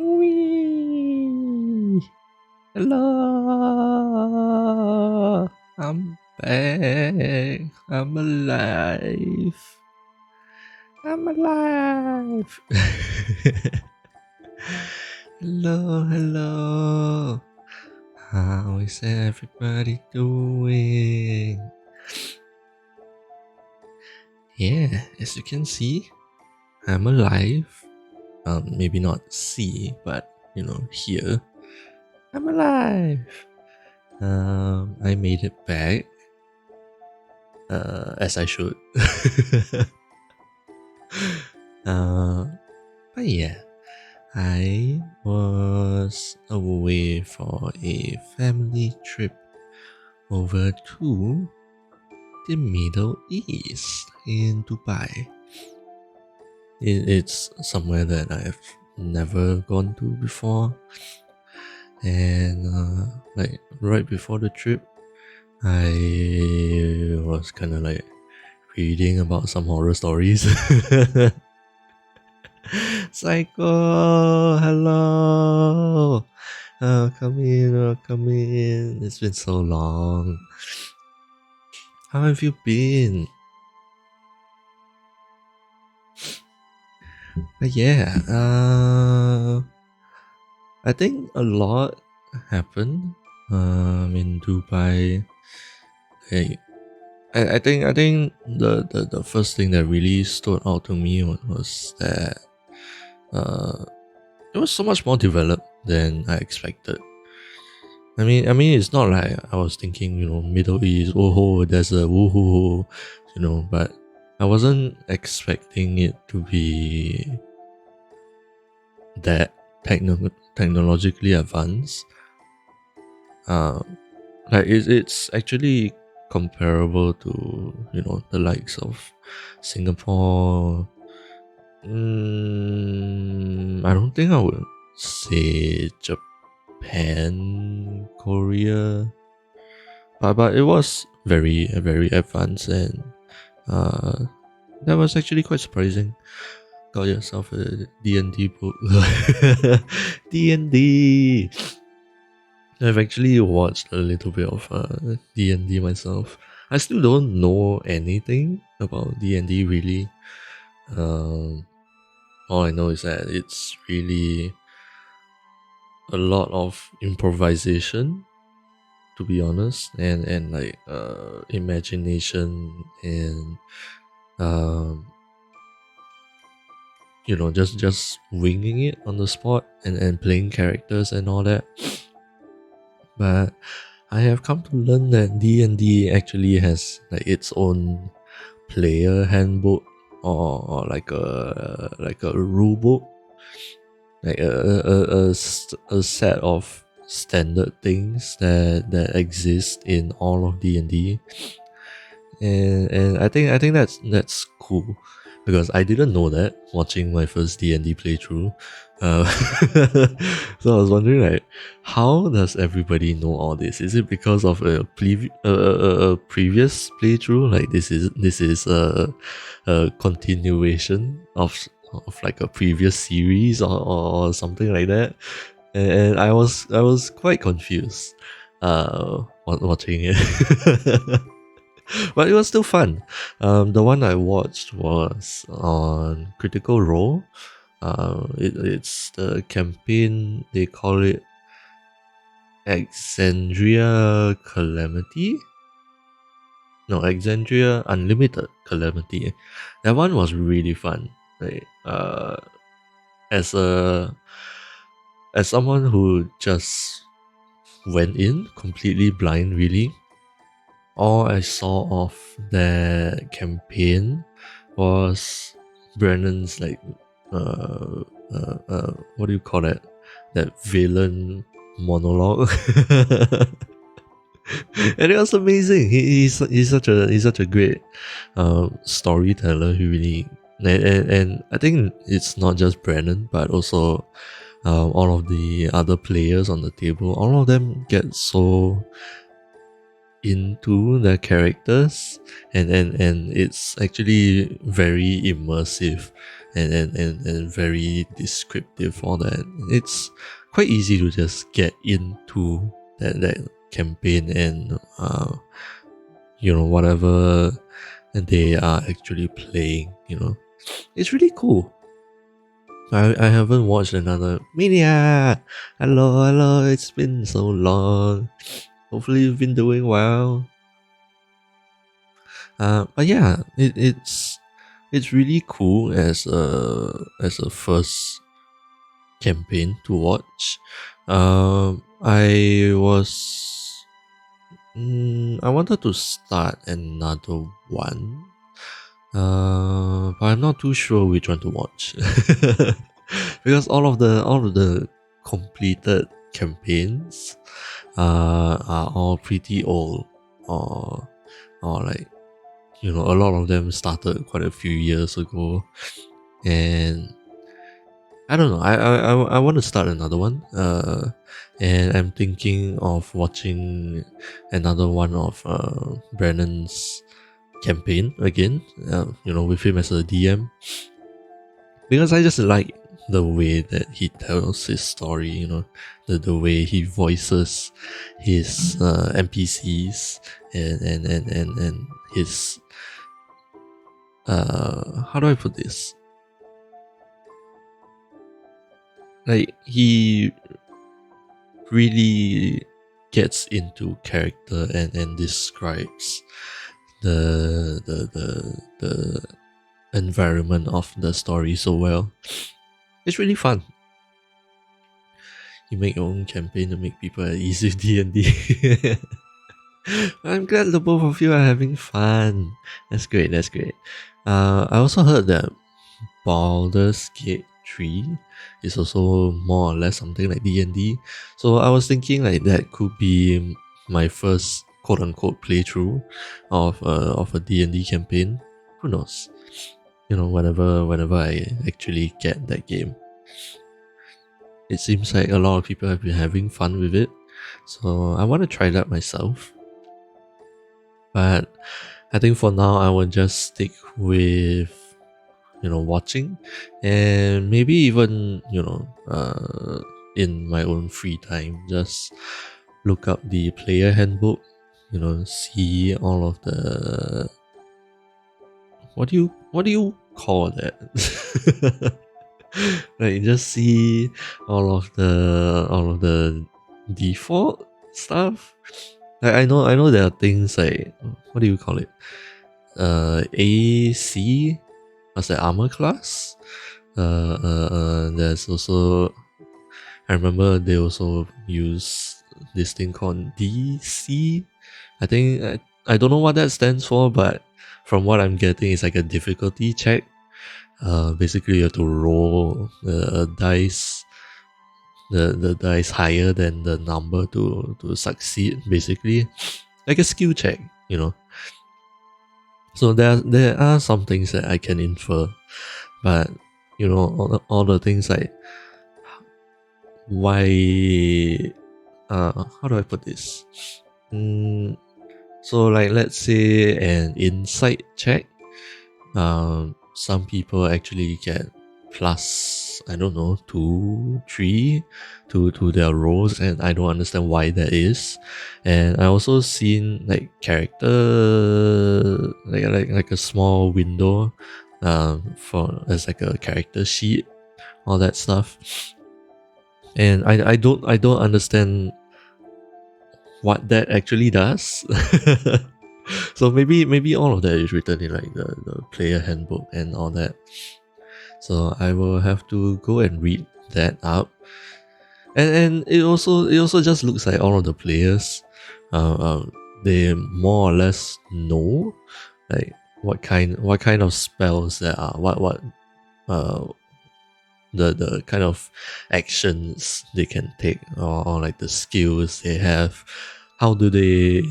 Wee! Hello! I'm back. I'm alive. I'm alive. Hello, hello. How is everybody doing? Yeah, as you can see, I'm alive. Maybe not see, but hear. I'm alive. I made it back. As I should. But yeah, I was away for a family trip over to the Middle East in Dubai. It's somewhere that I've never gone to before, and like right before the trip, I was kind of like reading about some horror stories. Psycho, hello. Come in, come in. It's been so long. How have you been? But yeah, I think a lot happened in Dubai. Hey, I think the first thing that really stood out to me was that uh, it was so much more developed than I expected. I mean, it's not like I was thinking, Middle East, oh, there's a woohoo, but I wasn't expecting it to be that technologically advanced. Like it's actually comparable to, you know, the likes of Singapore. I don't think I would say Japan, Korea, but it was very advanced, and uh, that was actually quite surprising. Got yourself a D&D book. D&D. I've actually watched a little bit of D&D myself. I still don't know anything about D&D really. Um, all I know is that it's really a lot of improvisation, to be honest, and like imagination, and um, you know, just winging it on the spot, and playing characters and all that. But I have come to learn that D&D actually has like its own player handbook, or like a rule book, like a set of standard things that exist in all of D&D. And I think that's cool, because I didn't know that watching my first D&D playthrough. Uh, so I was wondering, like, how does everybody know all this? Is it because of a previous playthrough? Like this is a continuation of like a previous series, or something like that? And I was quite confused watching it. But it was still fun. The one I watched was on Critical Role. It's the campaign, they call it Exandria Calamity. No, Exandria Unlimited Calamity. That one was really fun. Like, as a as someone who just went in completely blind, really, all I saw of the campaign was Brennan's like what do you call it? That villain monologue. And it was amazing. He's such a great storyteller. He really, and I think it's not just Brennan, but also all of the other players on the table. All of them get so into the characters, and it's actually very immersive, and very descriptive for that. It's quite easy to just get into that campaign, and you know, whatever they are actually playing, you know, it's really cool. I haven't watched another Media. Hello, it's been so long. Hopefully you've been doing well. But yeah, it's really cool as a first campaign to watch. I was I wanted to start another one, but I'm not too sure which one to watch. Because all of the completed campaigns are all pretty old, or like, you know, a lot of them started quite a few years ago, and I don't know. I want to start another one. And I'm thinking of watching another one of Brennan's campaign again. You know, with him as a DM, because I just like the way that he tells his story. You know, the way he voices his NPCs, and his how do I put this? Like, he really gets into character, and describes the environment of the story so well. It's really fun. You make your own campaign to make people at ease with D&D. I'm glad the both of you are having fun. That's great. I also heard that Baldur's Gate 3 is also more or less something like D&D. So I was thinking like that could be my first quote-unquote playthrough of a D&D campaign. Who knows? Whenever I actually get that game. It seems like a lot of people have been having fun with it, so I want to try that myself. But I think for now I will just stick with watching, and maybe even in my own free time, just look up the player handbook, see all of the what do you call that? Like, just see all of the default stuff. Like, I know there are things like, what do you call it? AC, what's that, armor class? There's also, I remember they also use this thing called DC. I think I don't know what that stands for, but from what I'm getting, it's like a difficulty check. Basically, you have to roll a dice, the dice higher than the number to succeed. Basically, like a skill check, So there are some things that I can infer, but all the things like, why, how do I put this? So, like, let's say an insight check. Some people actually get plus, I don't know, 2, 3 to their rolls, and I don't understand why that is. And I also seen like character, like a small window, for as like a character sheet, all that stuff. And I don't understand what that actually does. So maybe all of that is written in like the player handbook and all that. So I will have to go and read that up. And it also just looks like all of the players, they more or less know like what kind of spells there are, what the kind of actions they can take, or like the skills they have. How do they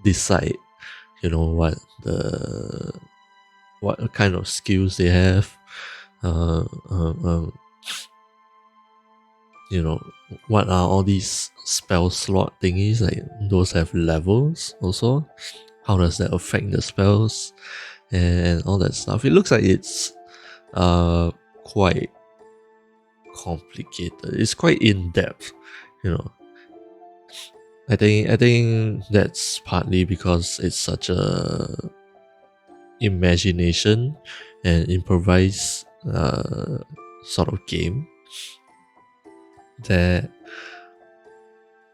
decide what kind of skills they have, uh, uh, um, what are all these spell slot thingies, like those have levels also. How does that affect the spells and all that stuff? It looks like it's quite complicated. It's quite in depth, I think that's partly because it's such a imagination and improvise sort of game, that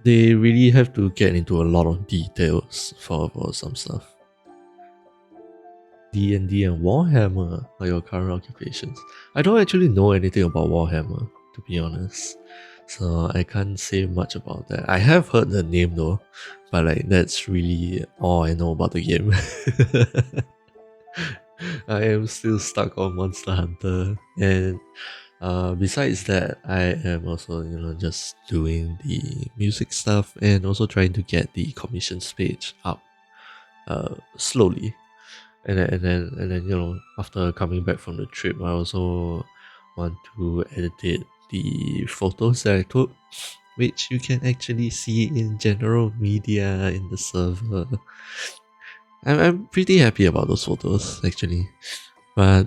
they really have to get into a lot of details for some stuff. D&D and Warhammer are your current occupations. I don't actually know anything about Warhammer, to be honest, so I can't say much about that. I have heard the name though, but like that's really all I know about the game. I am still stuck on Monster Hunter, and besides that, I am also just doing the music stuff and also trying to get the commissions page up slowly. And then after coming back from the trip, I also want to edit the photos that I took, which you can actually see in general media in the server. I'm pretty happy about those photos actually, but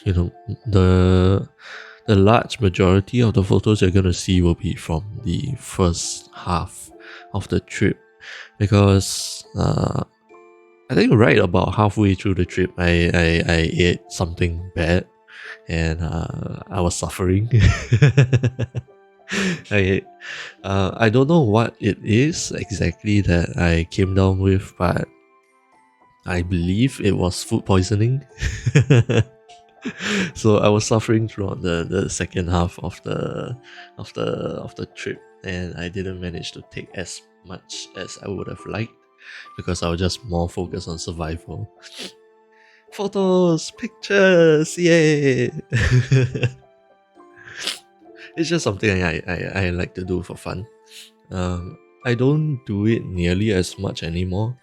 the large majority of the photos you're gonna see will be from the first half of the trip, because I think right about halfway through the trip, I ate something bad, and I was suffering. I don't know what it is exactly that I came down with, but I believe it was food poisoning. So I was suffering throughout the second half of the trip, and I didn't manage to take as much as I would have liked, because I was just more focused on survival. Photos, pictures, yay! It's just something I like to do for fun. I don't do it nearly as much anymore.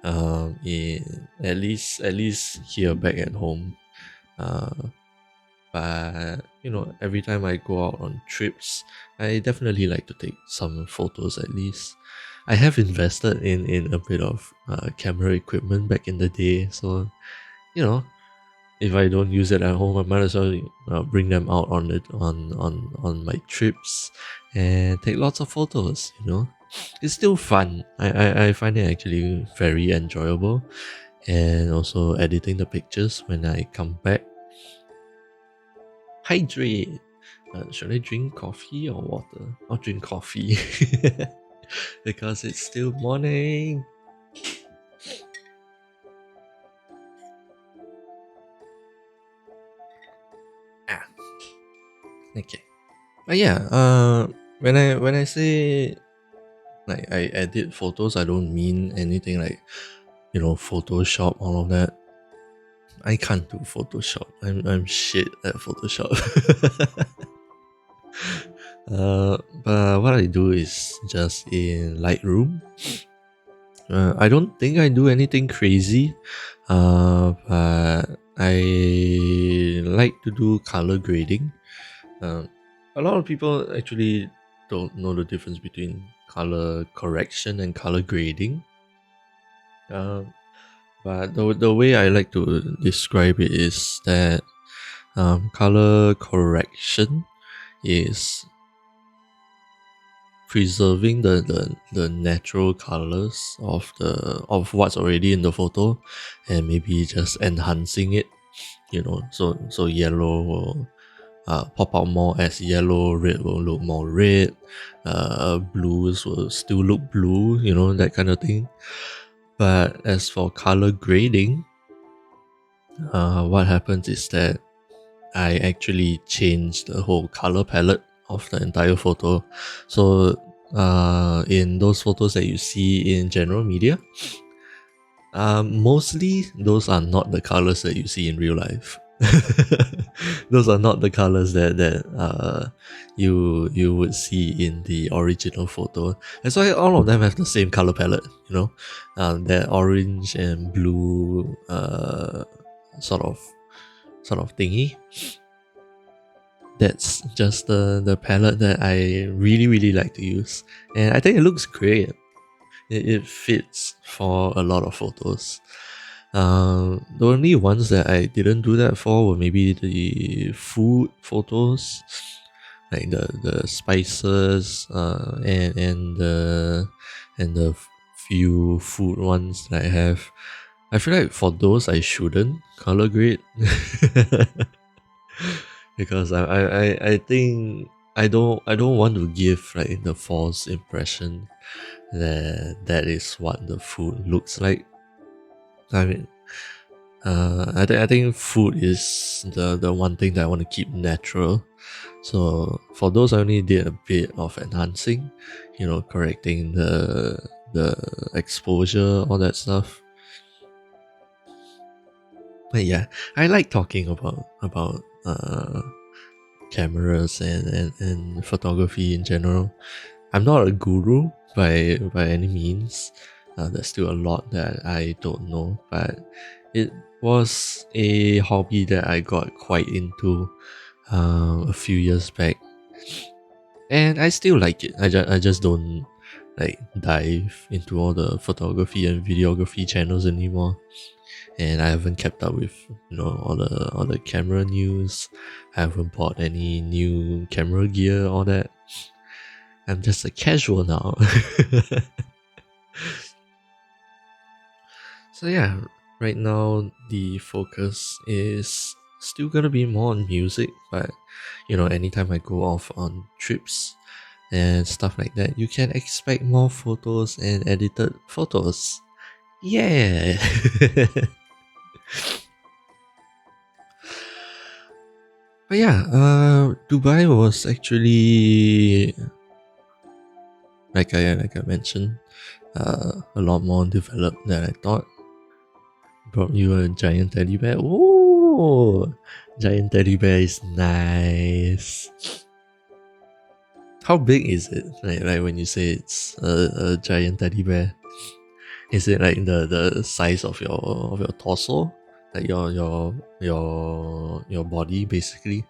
At least here back at home. Uh, but every time I go out on trips, I definitely like to take some photos at least. I have invested in a bit of camera equipment back in the day, so you know if I don't use it at home, I might as well bring them out on my trips and take lots of photos. It's still fun. I find it actually very enjoyable, and also editing the pictures when I come back. Hydrate. Should I drink coffee or water? I'll drink coffee because it's still morning. Ah, okay. But yeah, when I say like I edit photos, I don't mean anything like Photoshop, all of that. I can't do Photoshop. I'm shit at Photoshop. But what I do is just in Lightroom. I don't think I do anything crazy, but I like to do color grading. A lot of people actually don't know the difference between color correction and color grading. But the way I like to describe it is that color correction is preserving the natural colors of what's already in the photo, and maybe just enhancing it. So yellow will pop out more as yellow, red will look more red, blues will still look blue, that kind of thing. But as for color grading, what happens is that I actually change the whole color palette of the entire photo. So in those photos that you see in general media, mostly those are not the colors that you see in real life. Those are not the colors that you would see in the original photo. That's why all of them have the same color palette. That orange and blue sort of thingy. That's just the palette that I really really like to use, and I think it looks great. It fits for a lot of photos. The only ones that I didn't do that for were maybe the food photos, like the spices, and the few food ones that I have. I feel like for those I shouldn't color grade because I think I don't want to give like the false impression that is what the food looks like. I mean, I think food is the one thing that I want to keep natural. So for those, I only did a bit of enhancing, correcting the exposure, all that stuff. But yeah, I like talking about cameras and photography in general. I'm not a guru by any means. There's still a lot that I don't know, but it was a hobby that I got quite into a few years back, and I still like it. I just don't like dive into all the photography and videography channels anymore, and I haven't kept up with all the camera news. I haven't bought any new camera gear, all that. I'm just a casual now. So yeah, right now the focus is still gonna be more on music, but anytime I go off on trips and stuff like that, you can expect more photos and edited photos. Yeah. But yeah, Dubai was actually like I mentioned, a lot more developed than I thought. Brought you a giant teddy bear. Oh, giant teddy bear is nice. How big is it? Like when you say it's a giant teddy bear, is it like the size of your torso, like your body basically?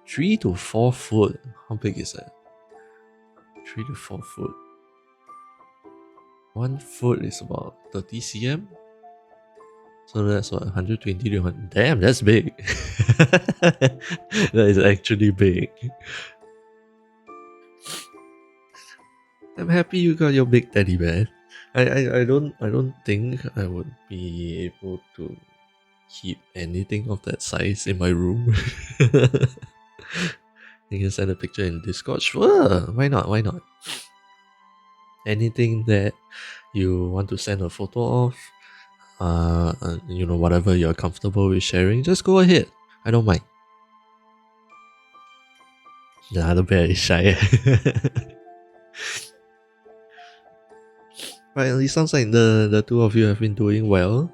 3 to 4 foot. How big is that? 3 to 4 foot. 1 foot is about 30 cm. So that's what 120 to 100. Damn, that's big. That is actually big. I'm happy you got your big teddy bear. I don't think I would be able to keep anything of that size in my room. You can send a picture in Discord. Sure, why not? Why not? Anything that you want to send a photo of, whatever you're comfortable with sharing, just go ahead. I don't mind. Nah, the bear is shy. But it sounds like the two of you have been doing well.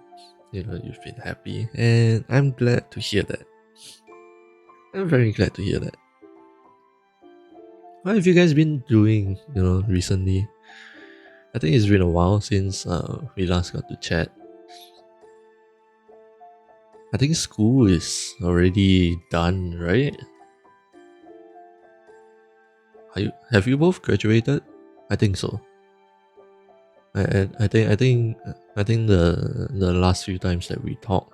You've been happy, and I'm glad to hear that. I'm very glad to hear that. What have you guys been doing, recently? I think it's been a while since we last got to chat. I think school is already done, right? Have you both graduated? I think so. I think the last few times that we talked,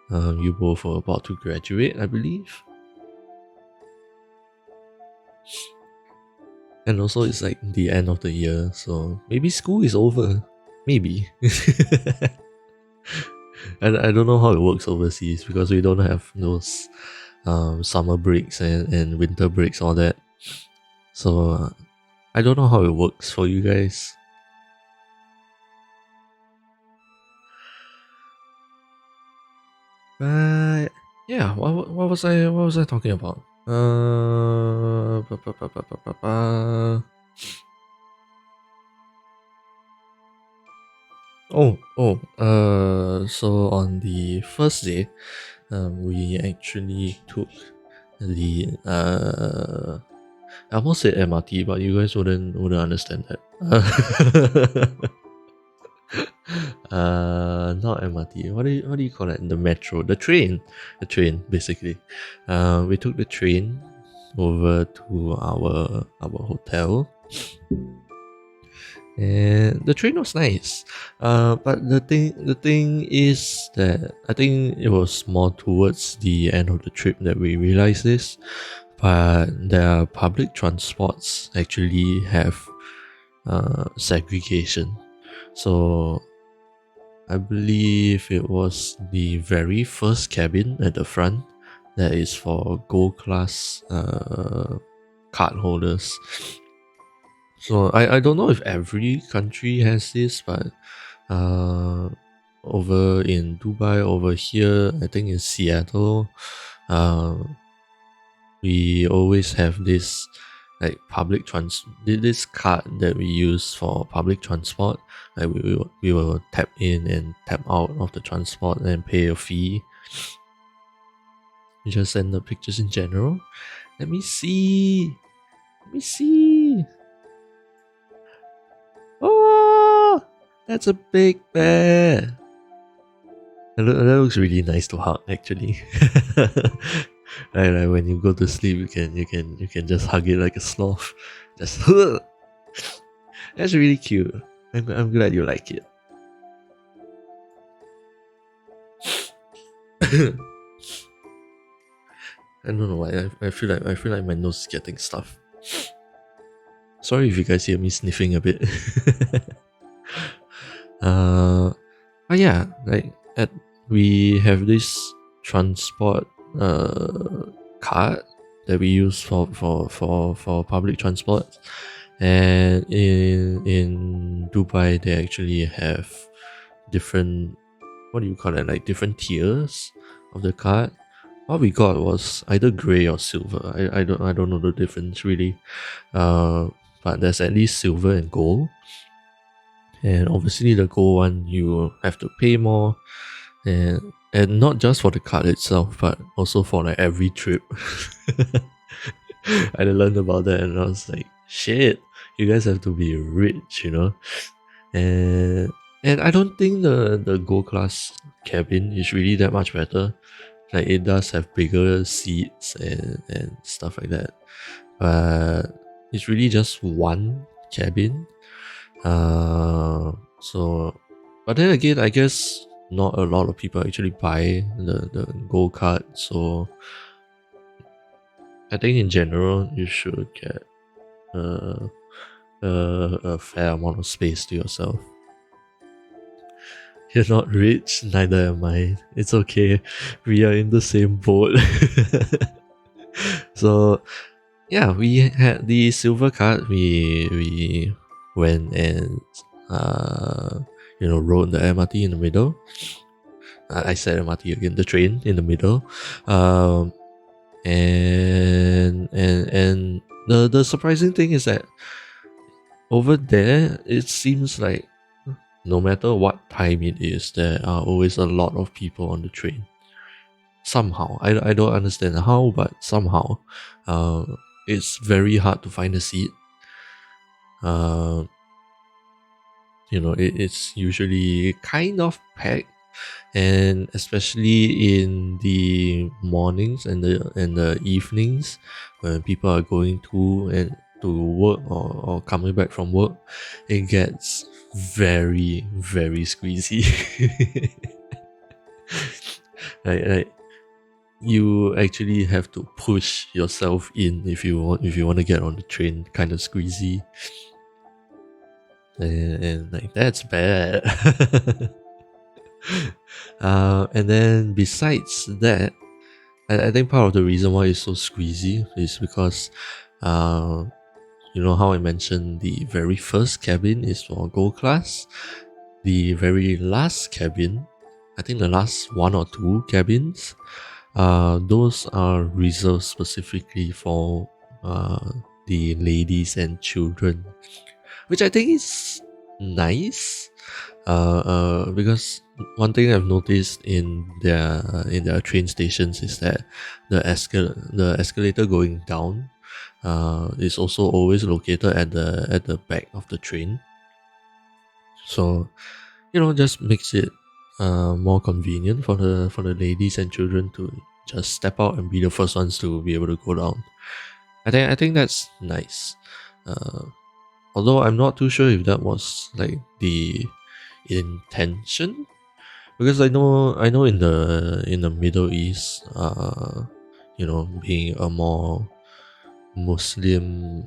you both were about to graduate, I believe. And also it's like the end of the year, so maybe school is over. Maybe. I don't know how it works overseas because we don't have those summer breaks and winter breaks, all that. So I don't know how it works for you guys. But yeah, what was I talking about? So on the first day, we actually took the I almost said MRT, but you guys wouldn't understand that. Not MRT. What do you call it? The metro, the train, basically. We took the train over to our hotel, and the train was nice. But the thing is that I think it was more towards the end of the trip that we realized this. But their public transports actually have segregation. So I believe it was the very first cabin at the front that is for gold class card holders. So I don't know if every country has this, but over in Dubai, over here, I think in Seattle, we always have this like this card that we use for public transport. Like we will tap in and tap out of the transport and pay a fee. You just send the pictures in general. Let me see. Oh, that's a big bear. That looks really nice to hug, actually. Like when you go to sleep, you can just hug it like a sloth. Just that's really cute. I'm glad you like it. I don't know why. I feel like my nose is getting stuffed. Sorry if you guys hear me sniffing a bit. But yeah, we have this transport card that we use for public transport, and in Dubai they actually have different, what do you call it, like different tiers of the card. What we got was either grey or silver. I don't know the difference really, but there's at least silver and gold. And obviously the gold one you have to pay more, and not just for the card itself, but also for like every trip. I learned about that and I was like, shit, you guys have to be rich, you know? And I don't think the gold class cabin is really that much better. Like it does have bigger seats and stuff like that. But it's really just one cabin. So but then again, I guess not a lot of people actually buy the gold card, so I think in general you should get uh, a fair amount of space to yourself. You're not rich, neither am I. It's okay. We are in the same boat. So yeah, we had the silver card. We went and rode the MRT in the middle. I said MRT again, the train in the middle. Um, and the surprising thing is that over there it seems like no matter what time it is, there are always a lot of people on the train. Somehow, I don't understand how, but somehow, uh, it's very hard to find a seat. Uh, it's usually kind of packed, and especially in the mornings and the evenings when people are going to work or coming back from work, it gets very very squeezy. like you actually have to push yourself in if you want to get on the train, kind of squeezy, and like that's bad. And then besides that, I think part of the reason why it's so squeezy is because you know how I mentioned the very first cabin is for gold class. The very last cabin, I think the last one or two cabins, those are reserved specifically for the ladies and children, which I think is nice. Because one thing I've noticed in their train stations is that the escalator going down is also always located at the back of the train. So just makes it more convenient for the ladies and children to just step out and be the first ones to be able to go down. I think that's nice. Uh, Although I'm not too sure if that was like the intention, because I know in the Middle East, being a more Muslim,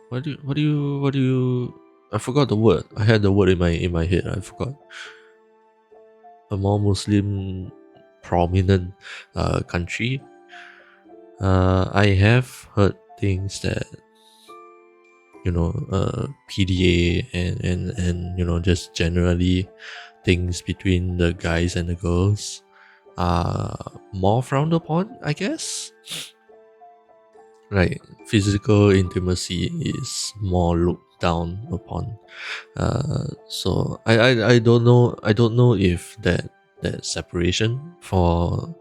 what do you I forgot the word. I had the word in my head. I forgot. A more Muslim prominent country. I have heard things that PDA and just generally things between the guys and the girls are more frowned upon, I guess. Like physical intimacy is more looked down upon. So I don't know if that separation for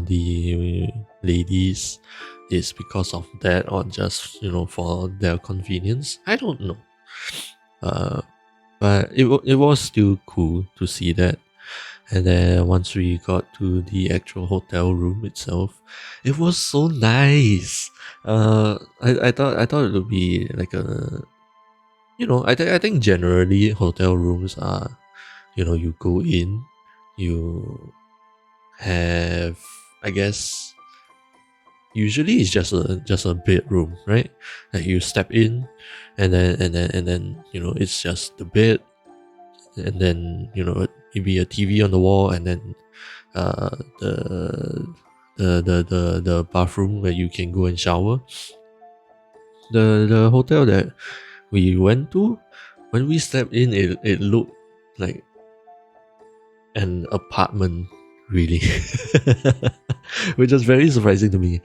the ladies is because of that or just for their convenience. I don't know. But it was still cool to see that. And then once we got to the actual hotel room itself, it was so nice. I thought it would be like a I think generally hotel rooms are you go in, you have, I guess, usually it's just a bedroom, right? Like you step in, and then it's just the bed, and then maybe a TV on the wall, and then uh the the bathroom where you can go and shower. The hotel that we went to, when we stepped in, it looked like an apartment, really. Which was very surprising to me.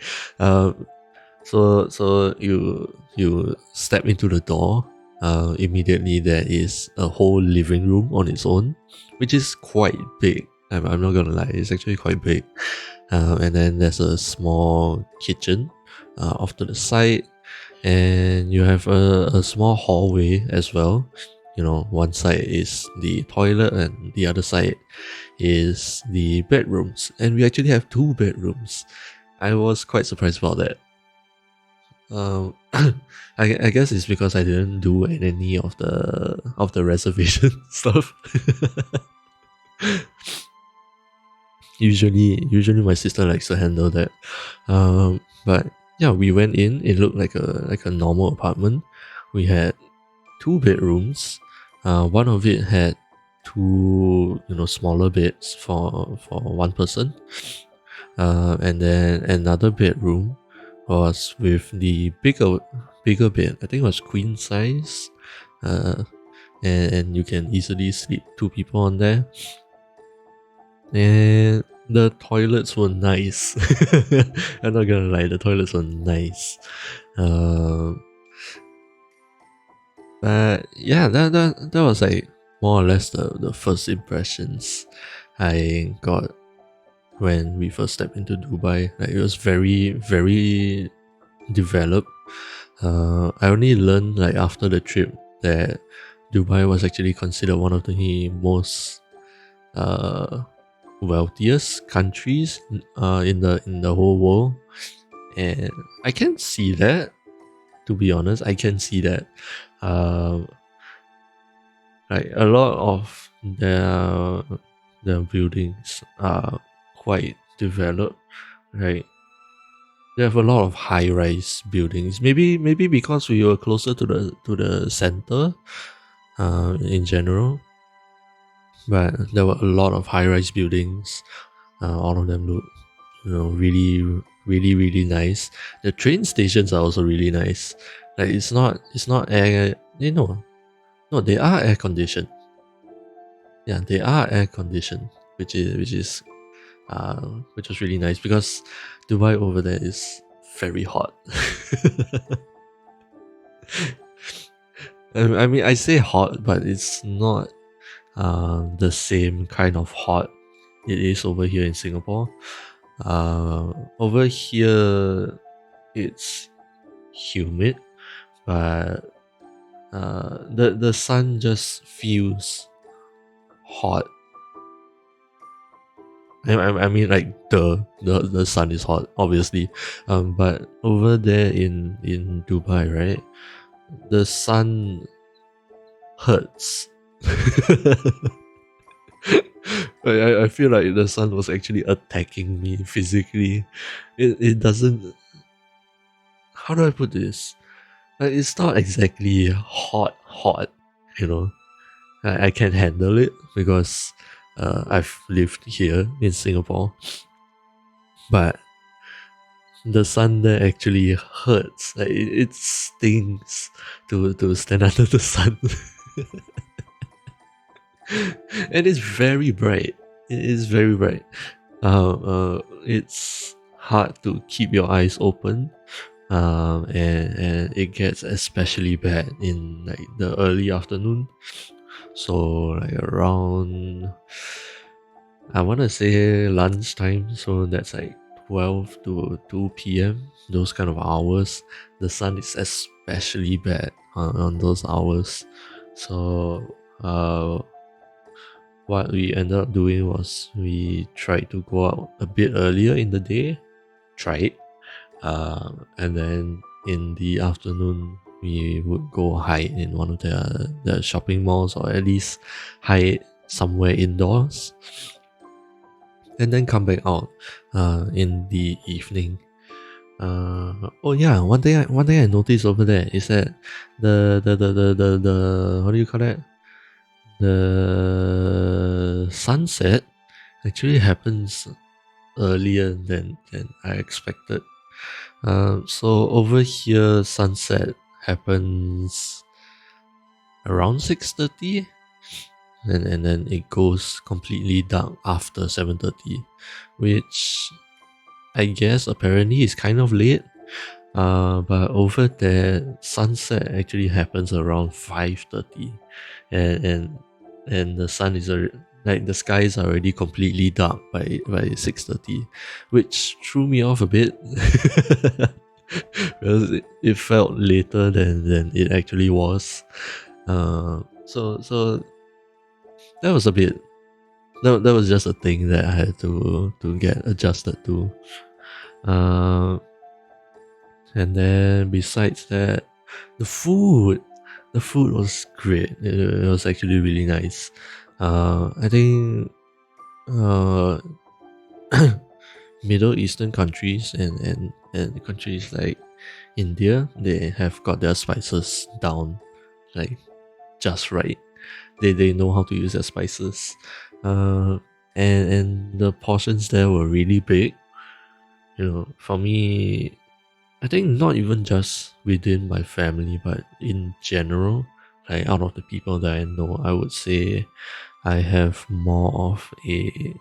So you step into the door. Immediately there is a whole living room on its own, which is quite big. I'm not gonna lie, it's actually quite big. and then there's a small kitchen off to the side, and you have a small hallway as well. You know, one side is the toilet and the other side is the bedrooms, and we actually have two bedrooms. I was quite surprised about that. I guess it's because I didn't do any of the reservation stuff. Usually my sister likes to handle that. But yeah, we went in. It looked like a normal apartment. We had two bedrooms. One of it had two smaller beds for one person. And then another bedroom was with the bigger bed. I think it was queen size. And you can easily sleep two people on there. And the toilets were nice. I'm not gonna lie, the toilets were nice. But yeah, that was like more or less the first impressions I got when we first stepped into Dubai. Like, it was very, very developed. I only learned like after the trip that Dubai was actually considered one of the most wealthiest countries in the whole world, and I can see that. To be honest, I can see that. Like, a lot of their buildings are quite developed, right? They have a lot of high-rise buildings. Maybe because we were closer to the center, in general. But there were a lot of high-rise buildings. All of them look, really, really, really nice. The train stations are also really nice. Like, it's not air, no, they are air conditioned. Yeah, they are air conditioned, which was really nice, because Dubai over there is very hot. I mean, I say hot, but it's not the same kind of hot it is over here in Singapore. Over here, it's humid, but the sun just feels hot. I mean, like, the sun is hot, obviously. But over there in Dubai, right, the sun hurts. I feel like the sun was actually attacking me physically. It doesn't. How do I put this? Like, it's not exactly hot, you know. I can handle it because I've lived here in Singapore, but the sun there actually hurts. Like, it stings to stand under the sun. And it's very bright. It is very bright. It's hard to keep your eyes open. And it gets especially bad in like the early afternoon. So like around, I want to say lunchtime, so that's like 12 to 2 p.m. Those kind of hours, the sun is especially bad on those hours. So what we ended up doing was we tried to go out a bit earlier in the day, and then in the afternoon we would go hide in one of the shopping malls, or at least hide somewhere indoors, and then come back out in the evening. Oh yeah, one thing I noticed over there is that the what do you call that? The sunset actually happens earlier than I expected. So over here, sunset happens around 6:30, and then it goes completely dark after 7:30, which I guess apparently is kind of late. But over there, sunset actually happens around 5:30, and the sun is like the skies are already completely dark by 6:30, which threw me off a bit because it felt later than it actually was. So that was a bit that was just a thing that I had to get adjusted to. Uh, and then besides that, the food, the food was great. It was actually really nice. I think uh, Middle Eastern countries and countries like India, they have got their spices down like just right. They know how to use their spices. Uh, and the portions there were really big. For me, I think not even just within my family, but in general, like out of the people that I know, I would say I have more of a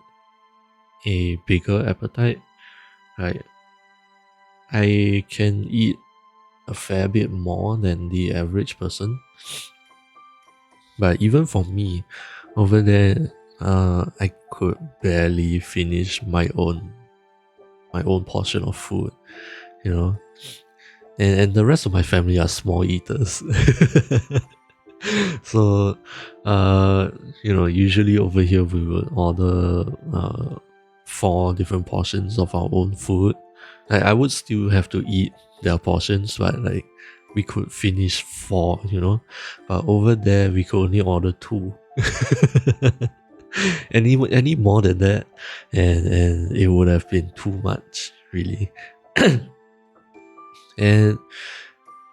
bigger appetite. Like I can eat a fair bit more than the average person. But even for me, over there, I could barely finish my own portion of food, you know. And the rest of my family are small eaters. So, usually over here we would order 4 different portions of our own food. I would still have to eat their portions, but like we could finish 4. But over there we could only order 2. any more than that, and it would have been too much, really. and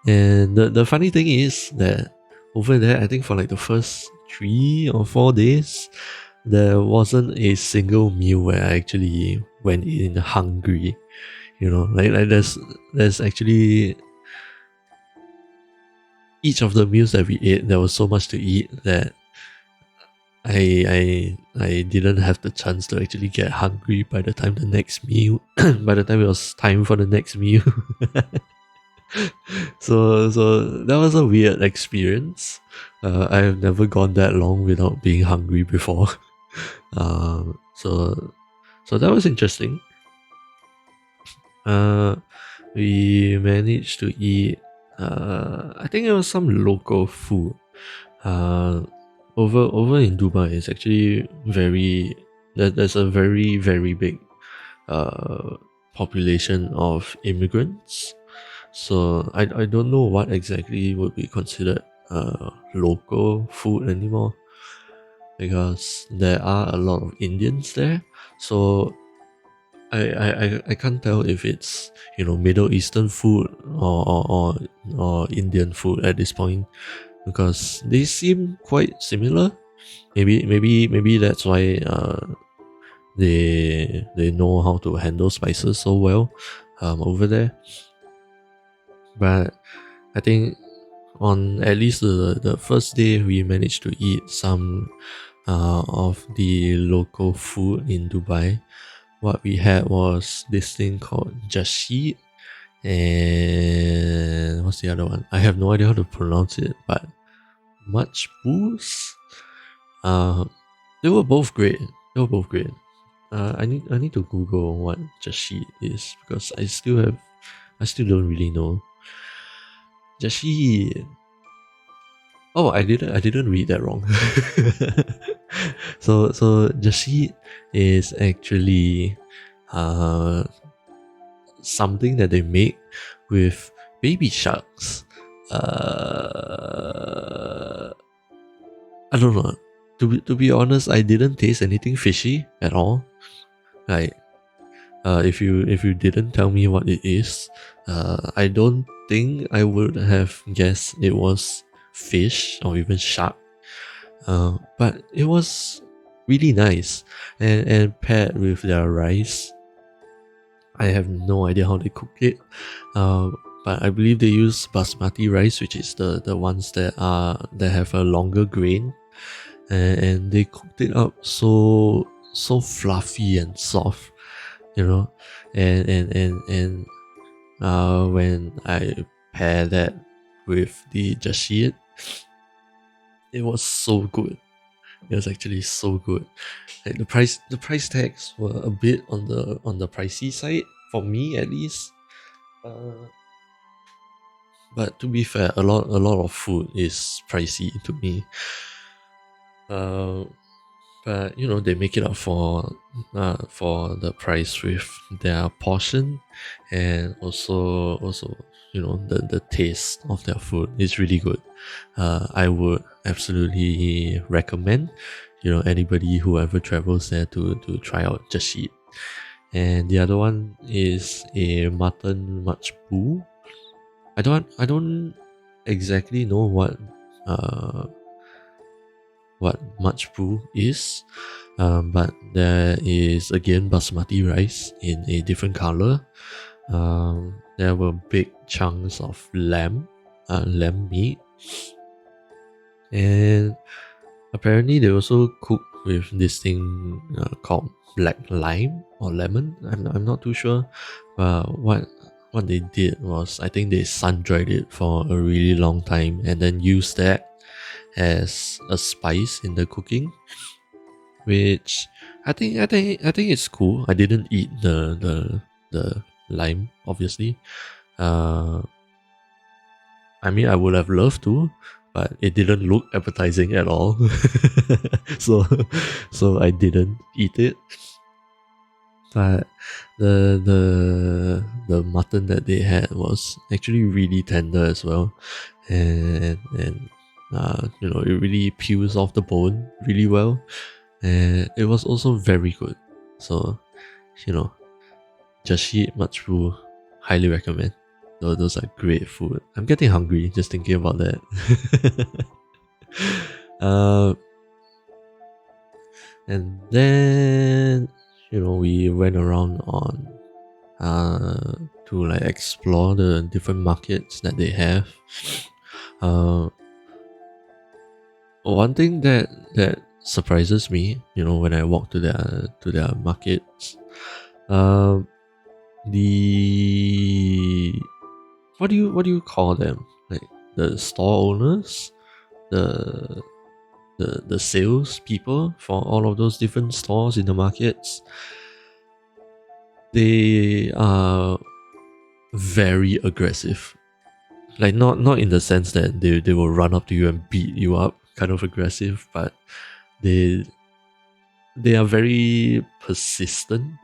And the funny thing is that over there, I think for like the first 3 or 4 days, there wasn't a single meal where I actually went in hungry. Like there's actually each of the meals that we ate, there was so much to eat that I didn't have the chance to actually get hungry by the time the next meal by the time it was time for the next meal. So that was a weird experience. I have never gone that long without being hungry before. So that was interesting. Uh, we managed to eat. I think it was some local food. Uh, over in Dubai, it's actually there's a very very big uh population of immigrants. So I don't know what exactly would be considered local food anymore, because there are a lot of Indians there. So I can't tell if it's Middle Eastern food or Indian food at this point, because they seem quite similar. Maybe that's why they know how to handle spices so well over there. But I think on at least the first day, we managed to eat some of the local food in Dubai. What we had was this thing called jashi, and what's the other one? I have no idea how to pronounce it, but much booze. They were both great. They were both great. I need to Google what jashi is, because I still don't really know. Jashi. Oh, I didn't read that wrong. So jashi is actually something that they make with baby sharks. I don't know. To be honest, I didn't taste anything fishy at all. Like if you didn't tell me what it is, I don't think I would have guessed it was fish or even shark. But it was really nice, and paired with their rice. I have no idea how they cooked it, but I believe they use basmati rice, which is the ones that have a longer grain, and they cooked it up so fluffy and soft, and when I pair that with the jashid, it was so good. It was actually so good. Like the price tags were a bit on the pricey side for me at least. But to be fair, a lot of food is pricey to me. Uh, but you know they make it up for the price with their portion, and also you know the taste of their food is really good. I would absolutely recommend, you know, anybody who ever travels there to try out Just Eat. And the other one is a mutton matchbu. I don't exactly know uh what matchbu is, but there is again basmati rice in a different color. There were big chunks of lamb meat, and apparently they also cook with this thing called black lime or lemon. I'm not too sure, but what they did was I think they sun dried it for a really long time and then used that as a spice in the cooking, which I think it's cool. I didn't eat the lime, obviously. Uh, I mean, I would have loved to, but it didn't look appetizing at all. so so I didn't eat it. But the mutton that they had was actually really tender as well, and you know it really peels off the bone really well, and it was also very good. So you know, Jashi Matsu, highly recommend. Those are great food. I'm getting hungry just thinking about that. uh, and then you know we went around on to like explore the different markets that they have. Uh, One thing that surprises me, you know, when I walk to their markets, um, the what do you call them? Like the store owners, the the sales people for all of those different stores in the markets. They are very aggressive. Like not in the sense that they will run up to you and beat you up, kind of aggressive, but they they are very persistent,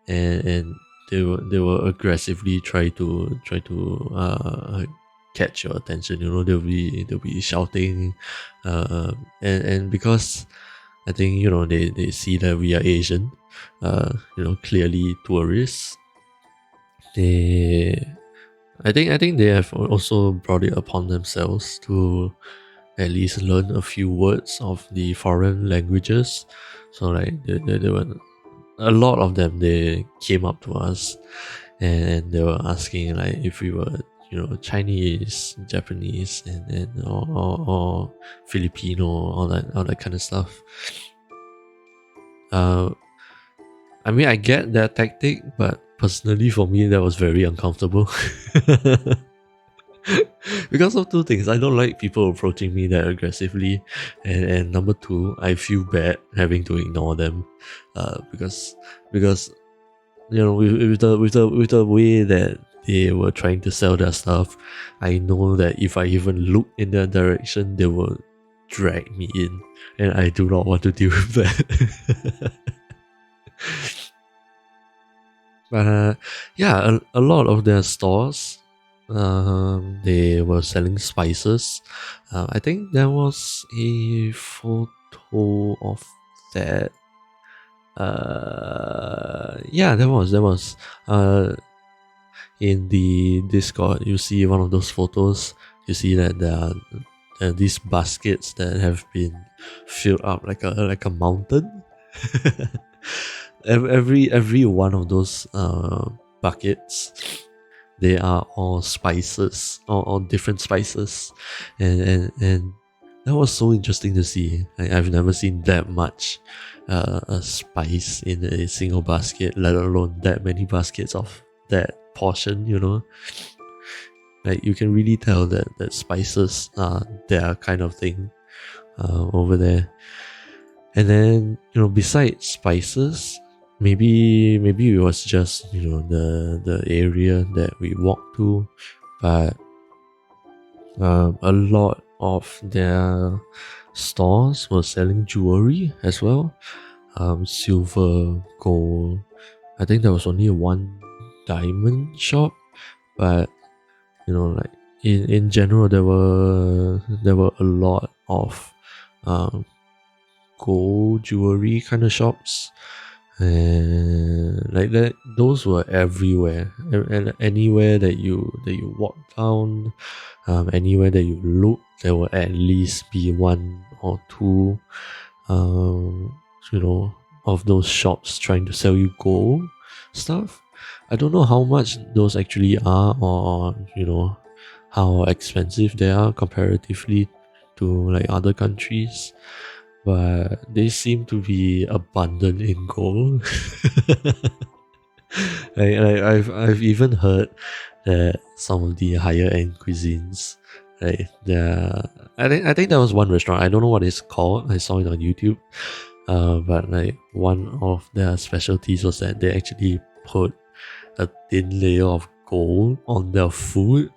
and they will aggressively try to catch your attention. You know, they'll be shouting, and because I think you know they see that we are Asian, you know, clearly tourists. They I think they have also brought it upon themselves to at least learn a few words of the foreign languages. So like they were a lot of them, they came up to us and they were asking like if we were, you know, Chinese, Japanese, and or Filipino, all that kind of stuff. Uh, I mean, I get that tactic, but personally for me, that was very uncomfortable. Because of two things. I don't like people approaching me that aggressively, and number two, I feel bad having to ignore them, because you know with the way that they were trying to sell their stuff, I know that if I even look in their direction, they will drag me in, and I do not want to deal with that. But yeah, a lot of their stores, they were selling spices. I think there was a photo of that. Yeah, there was. In the Discord, you see one of those photos. You see that there are these baskets that have been filled up like a mountain. Every one of those buckets, they are all spices, all different spices, and that was so interesting to see. I've never seen that much a spice in a single basket, let alone that many baskets of that portion. You know, like you can really tell that spices are their kind of thing over there. And then, besides spices, maybe it was just, the area that we walked to, but a lot of their stores were selling jewelry as well. Silver, gold. I think there was only one diamond shop, but like in general, there were a lot of um, gold jewelry kind of shops, and like that. Those were everywhere, and anywhere that you walk down, anywhere that you look, there will at least be one or two, um, you know, of those shops trying to sell you gold stuff. I don't know how much those actually are, or how expensive they are comparatively to like other countries, but they seem to be abundant in gold. I've even heard that some of the higher end cuisines, right? I think there was one restaurant. I don't know what it's called. I saw it on YouTube. But like one of their specialties was that they actually put a thin layer of gold on their food.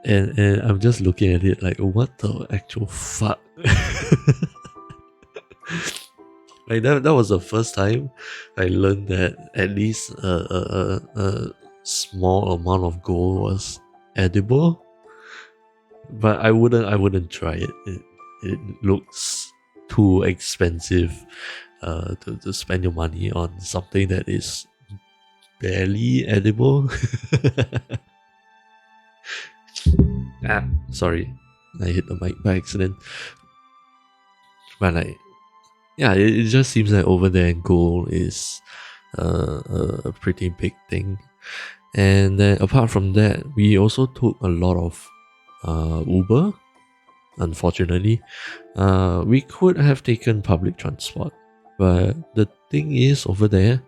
And I'm just looking at it like, what the actual fuck? Like that was the first time I learned that at least a small amount of gold was edible. But I wouldn't try it. It looks too expensive to spend your money on something that is barely edible. Sorry, I hit the mic by accident. But like, yeah, it just seems like over there gold is a pretty big thing. And then apart from that, we also took a lot of Uber. Unfortunately, we could have taken public transport, but the thing is over there,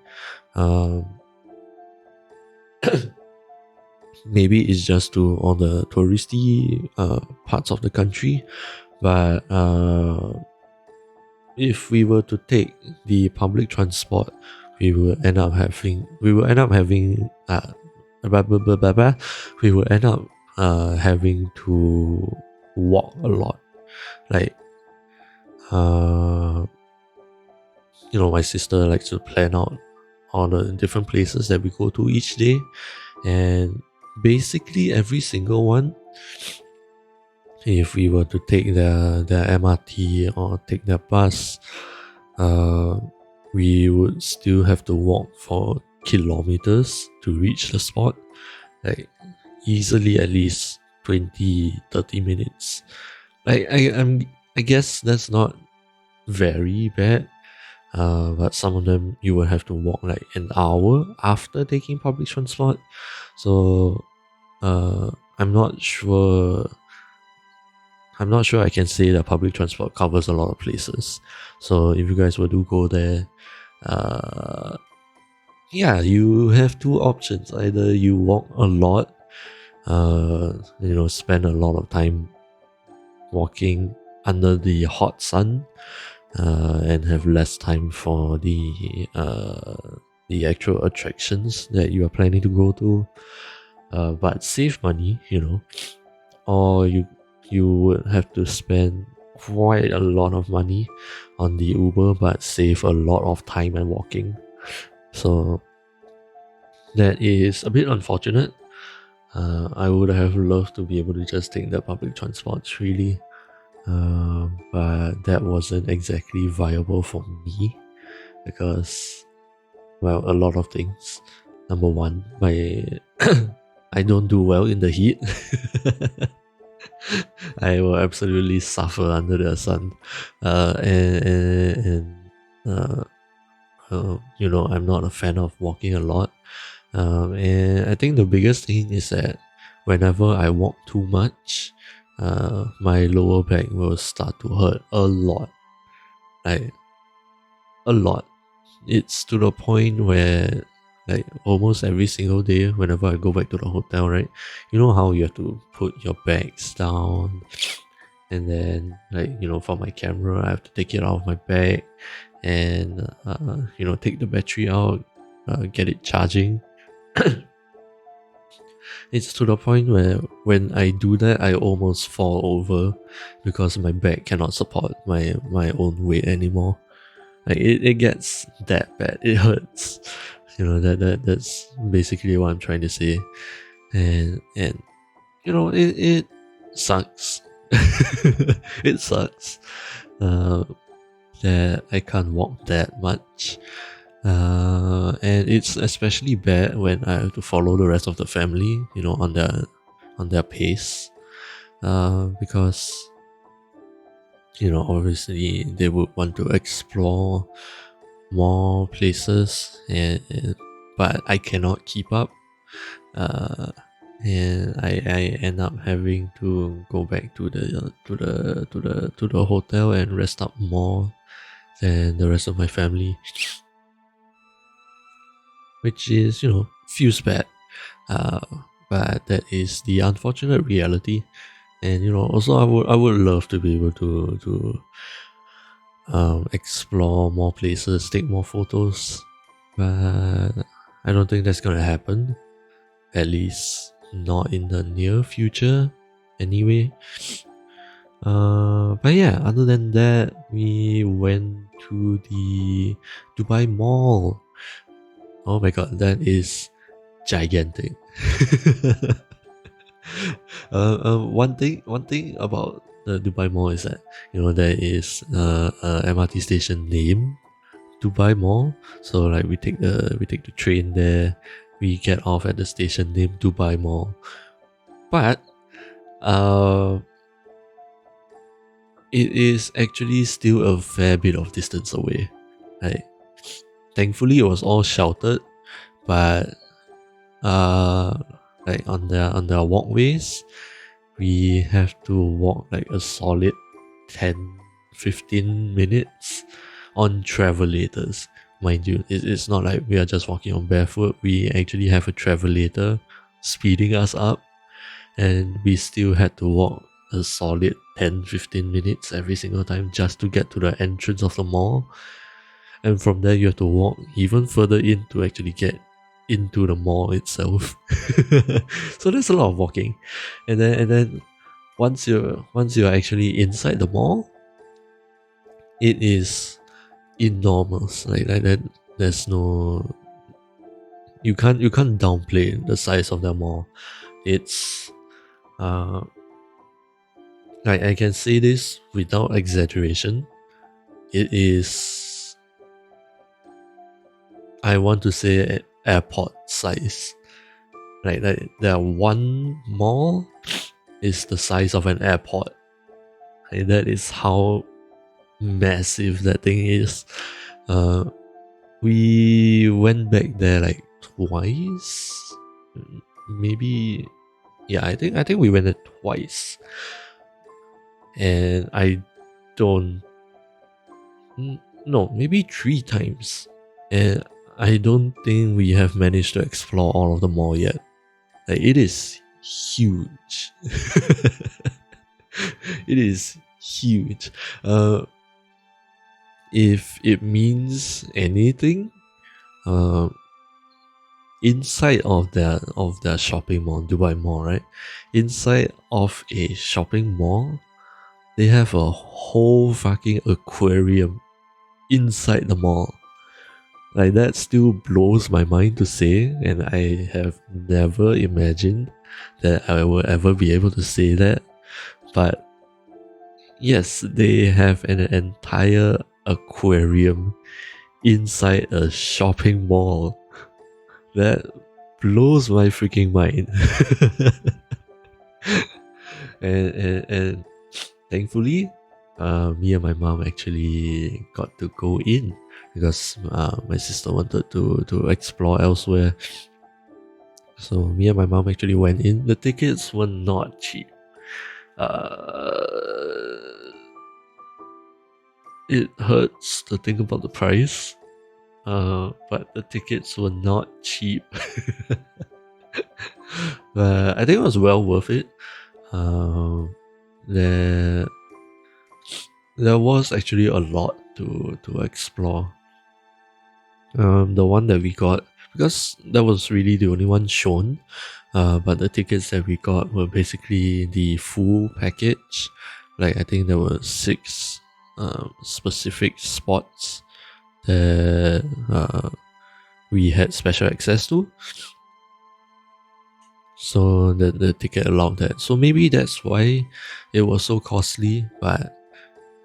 maybe it's just to all the touristy parts of the country, but if we were to take the public transport, we will end up having having to walk a lot. Like my sister likes to plan out all the different places that we go to each day, and basically every single one, if we were to take the MRT or take the bus, we would still have to walk for kilometers to reach the spot, like easily at least 20-30 minutes. Like I guess that's not very bad, but some of them you will have to walk like an hour after taking public transport. So I'm not sure I can say that public transport covers a lot of places. So if you guys were to go there, you have two options. Either you walk a lot, spend a lot of time walking under the hot sun, and have less time for the actual attractions that you are planning to go to, but save money, or you would have to spend quite a lot of money on the Uber but save a lot of time and walking. So that is a bit unfortunate. I would have loved to be able to just take the public transports, really, but that wasn't exactly viable for me because, well, a lot of things. Number one, I don't do well in the heat. I will absolutely suffer under the sun, I'm not a fan of walking a lot, and I think the biggest thing is that whenever I walk too much, my lower back will start to hurt a lot, like a lot. It's to the point where, like, almost every single day whenever I go back to the hotel, right, you know how you have to put your bags down and then for my camera I have to take it out of my bag and take the battery out, get it charging. It's to the point where when I do that I almost fall over because my bag cannot support my own weight anymore. Like it gets that bad. It hurts. That's basically what I'm trying to say. And it sucks. It sucks that I can't walk that much. And it's especially bad when I have to follow the rest of the family, on their pace. Because obviously they would want to explore more places, but I cannot keep up. And I end up having to go back to the hotel and rest up more than the rest of my family, which is feels bad. But that is the unfortunate reality. And also I would love to be able to explore more places, take more photos, but I don't think that's gonna happen. At least not in the near future, anyway. But yeah, other than that, we went to the Dubai Mall. Oh my god, that is gigantic. One thing about the Dubai Mall is that there is a MRT station named Dubai Mall. So like we take the train there, we get off at the station named Dubai Mall. But it is actually still a fair bit of distance away. Like thankfully it was all sheltered, but like on the walkways, we have to walk like a solid 10-15 minutes on travelators. Mind you, it's not like we are just walking on barefoot. We actually have a travelator speeding us up, and we still had to walk a solid 10-15 minutes every single time just to get to the entrance of the mall. And from there you have to walk even further in to actually get into the mall itself. So there's a lot of walking. And then once you're actually inside the mall, it is enormous. Like that, there's no, you can't downplay the size of the mall. It's like I can say this without exaggeration. It is, I want to say, airport size. Like that one mall is the size of an airport. Like that is how massive that thing is. We went back there like twice, maybe. Yeah, I think we went there twice, and I don't. No, maybe 3 times, and I don't think we have managed to explore all of the mall yet. Like it is huge. It is huge. If it means anything, inside of their shopping mall, Dubai Mall, right? Inside of a shopping mall, they have a whole fucking aquarium inside the mall. Like that still blows my mind to say, and I have never imagined that I will ever be able to say that. But yes, they have an entire aquarium inside a shopping mall. That blows my freaking mind. and thankfully, me and my mom actually got to go in because my sister wanted to explore elsewhere. So me and my mom actually went in. The tickets were not cheap. It hurts to think about the price, but the tickets were not cheap. But I think it was well worth it. there was actually a lot to explore. The one that we got, because that was really the only one shown, but the tickets that we got were basically the full package. Like I think there were 6 specific spots that we had special access to. So the ticket allowed that. So maybe that's why it was so costly, but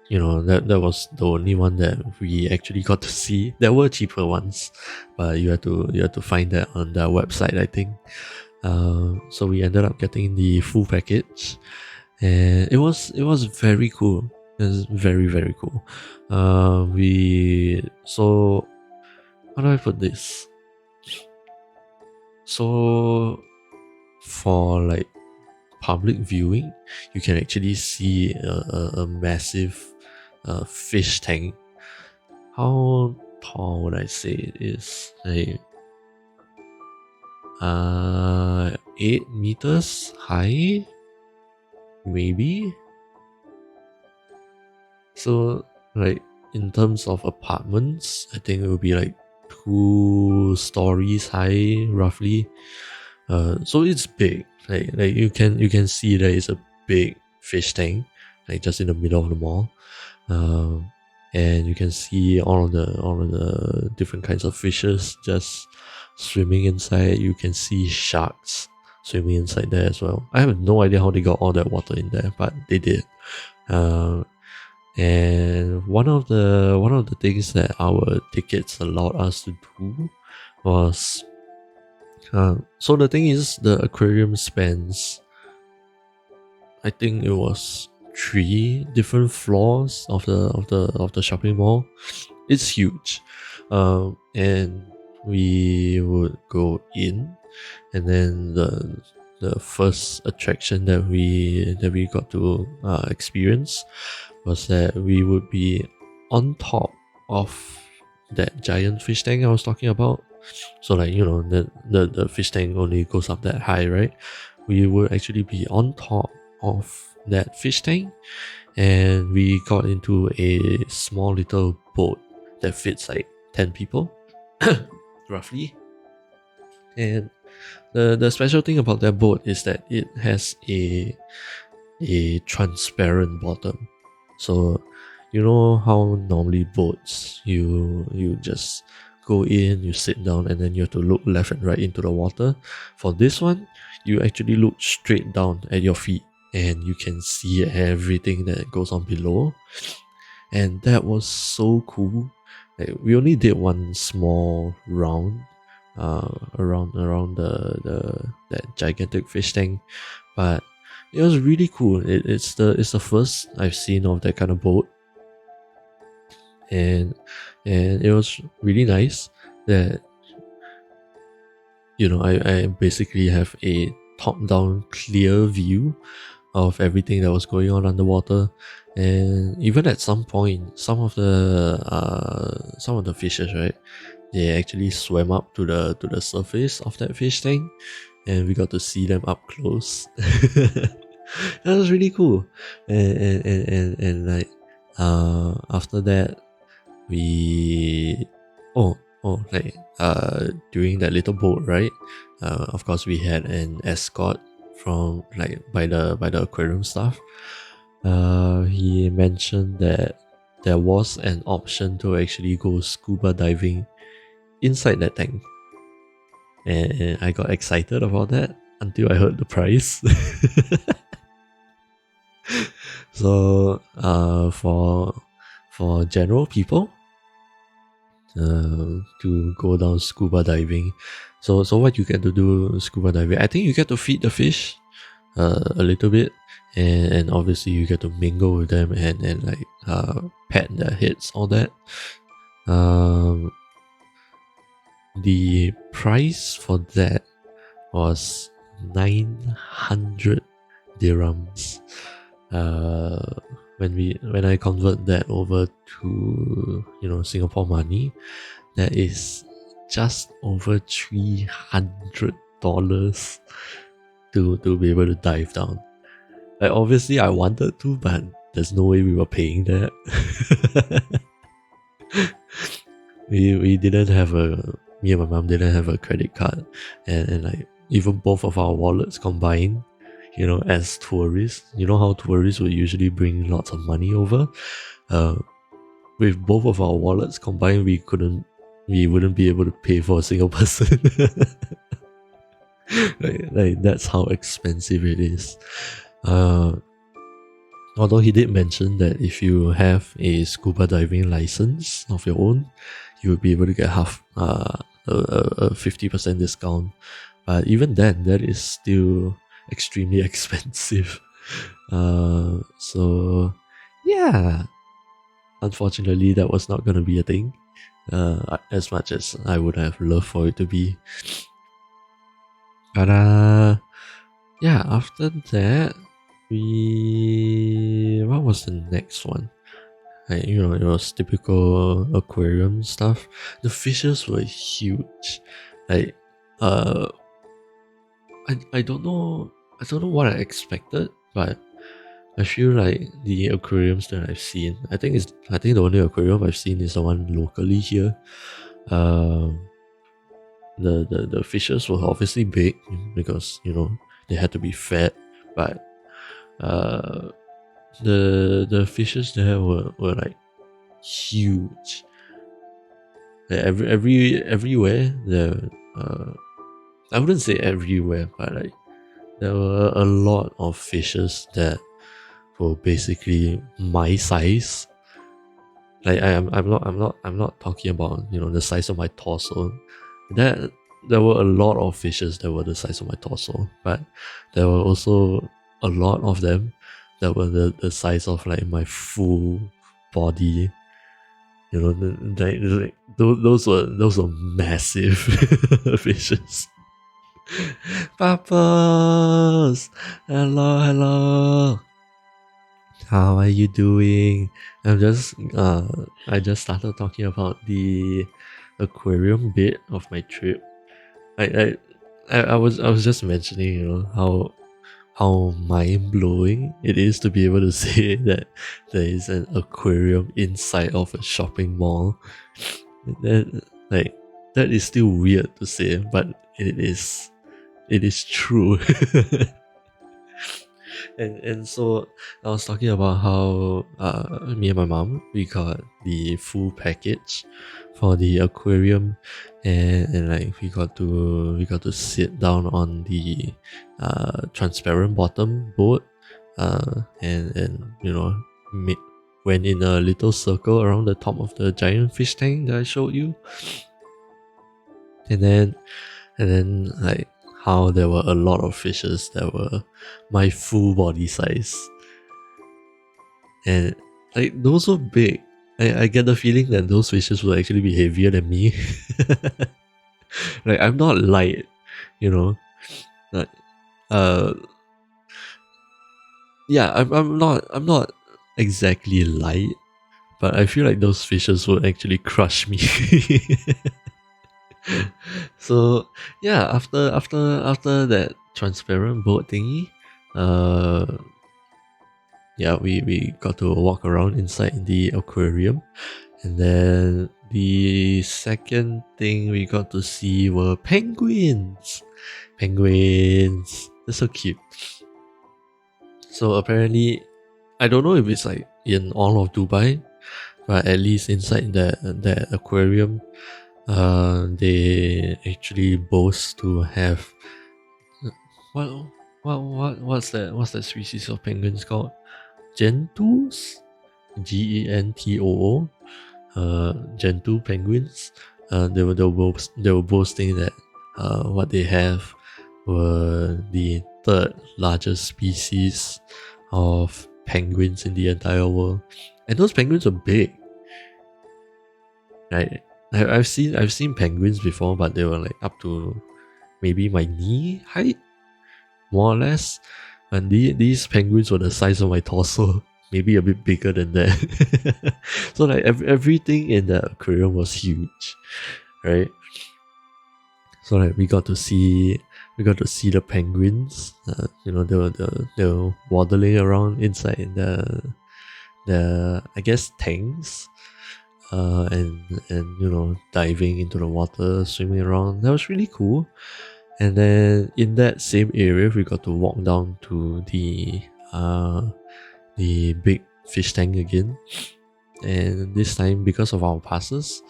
you know, that was the only one that we actually got to see. There were cheaper ones, but you had to find that on their website, I think. So we ended up getting the full package, and it was very cool. It was very, very cool. We so how do I put this? So for like public viewing, you can actually see a massive fish tank. How tall would I say it is? Like 8 meters high, maybe. So like in terms of apartments, I think it would be like 2 stories high, roughly. So it's big. Like you can see there is a big fish tank, like just in the middle of the mall. And you can see all of the different kinds of fishes just swimming inside. You can see sharks swimming inside there as well. I have no idea how they got all that water in there, but they did. And one of the things that our tickets allowed us to do was so the thing is, the aquarium spans, I think it was 3 different floors of the shopping mall. It's huge, and we would go in, and then the first attraction that we got to experience was that we would be on top of that giant fish tank I was talking about. So like, you know, the fish tank only goes up that high, right? We would actually be on top of that fish tank, and we got into a small little boat that fits like 10 people roughly. And the special thing about that boat is that it has a transparent bottom. So you know how normally boats you just go in, you sit down, and then you have to look left and right into the water. For this one, you actually look straight down at your feet, and you can see everything that goes on below. And that was so cool. Like, we only did one small round around the that gigantic fish tank, but it was really cool. It's the first I've seen of that kind of boat, and it was really nice that, you know, I basically have a top-down clear view of everything that was going on underwater. And even at some point, some of the fishes, right, they actually swam up to the surface of that fish tank, and we got to see them up close. That was really cool. And like after that, we like during that little boat ride, of course we had an escort from like by the aquarium staff. He mentioned that there was an option to actually go scuba diving inside that tank, and I got excited about that until I heard the price. So for general people to go down scuba diving, so what you get to do scuba diving, I think you get to feed the fish a little bit, and obviously you get to mingle with them and like pat their heads, all that. The price for that was 900 dirhams. When I convert that over to, you know, Singapore money, that is just over $300 to be able to dive down. Like, obviously I wanted to, but there's no way we were paying that. we didn't have me and my mom didn't have a credit card, and like even both of our wallets combined, as tourists, how tourists would usually bring lots of money over. With both of our wallets combined, we wouldn't be able to pay for a single person. like that's how expensive it is. Although he did mention that if you have a scuba diving license of your own, you would be able to get half a 50% discount. But even then, that is still extremely expensive. So yeah, unfortunately, that was not going to be a thing. As much as I would have loved for it to be. But yeah, after that, what was the next one? Like, it was typical aquarium stuff. The fishes were huge. Like, I don't know what I expected, but I feel like the aquariums that I've seen, I think the only aquarium I've seen is the one locally here. The fishes were obviously big because they had to be fed, but the fishes there were like huge. Like everywhere there, I wouldn't say everywhere, but like there were a lot of fishes that were basically my size. Like I'm not talking about the size of my torso. There were a lot of fishes that were the size of my torso, but there were also a lot of them that were the size of like my full body. Those were massive fishes. Papas, hello. How are you doing? I just started talking about the aquarium bit of my trip. I was just mentioning, how mind blowing it is to be able to say that there is an aquarium inside of a shopping mall. That is still weird to say, but it is true. And so I was talking about how me and my mom, we got the full package for the aquarium, and like we got to sit down on the transparent bottom boat, and went in a little circle around the top of the giant fish tank that I showed you, and then like how there were a lot of fishes that were my full body size. And like those were big. I get the feeling that those fishes will actually be heavier than me. Like I'm not light, Like yeah, I'm not exactly light, but I feel like those fishes will actually crush me. So yeah, after that transparent boat thingy, yeah, we got to walk around inside the aquarium, and then the second thing we got to see were penguins. They're so cute. So apparently, I don't know if it's like in all of Dubai, but at least inside that aquarium, they actually boast to have what's that species of penguins called? Gentoos? Gentoo. Gentoo penguins. They were boasting that what they have were the third largest species of penguins in the entire world, and those penguins are big. Right? I've seen penguins before, but they were like up to maybe my knee height, more or less. And these penguins were the size of my torso, maybe a bit bigger than that. So like everything in the aquarium was huge, right? So like we got to see the penguins. They were waddling around inside the, I guess, tanks, and diving into the water, swimming around. That was really cool. And then in that same area, we got to walk down to the big fish tank again. And this time, because of our passes,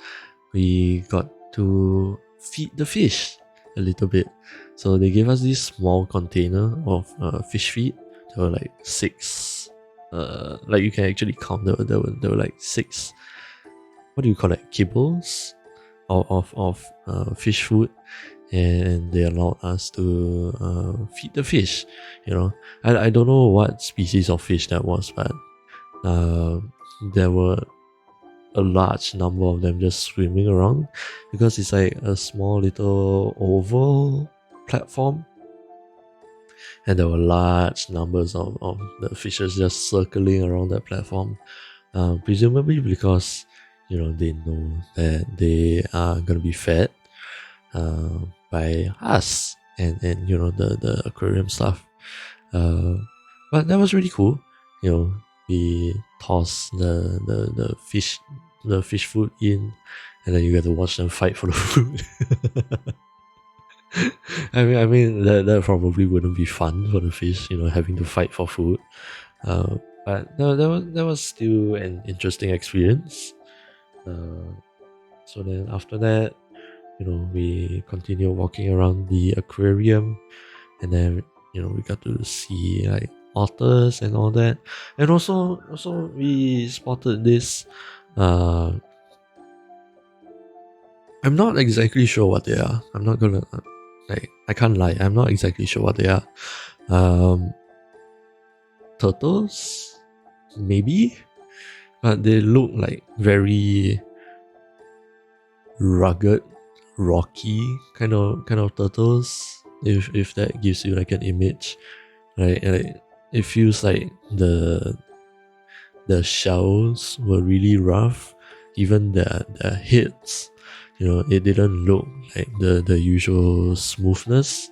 we got to feed the fish a little bit. So they gave us this small container of fish feed. There were like six. Like you can actually count. There were like six. What do you call it? Kibbles of fish food, and they allowed us to feed the fish. I don't know what species of fish that was, but uh, there were a large number of them just swimming around, because it's like a small little oval platform, and there were large numbers of the fishes just circling around that platform, presumably because they know that they are going to be fed uh, by us and the aquarium stuff. But that was really cool. We toss the fish food in, and then you get to watch them fight for the food. I mean that probably wouldn't be fun for the fish, having to fight for food. But no, that was still an interesting experience. So then after that, we continue walking around the aquarium, and then we got to see like otters and all that, and also we spotted this. I'm not exactly sure what they are. I'm not gonna I can't lie. I'm not exactly sure what they are. Turtles, maybe, but they look like very rugged, rocky kind of turtles. If that gives you like an image, right? Like, it feels like the shells were really rough. Even the heads, it didn't look like the usual smoothness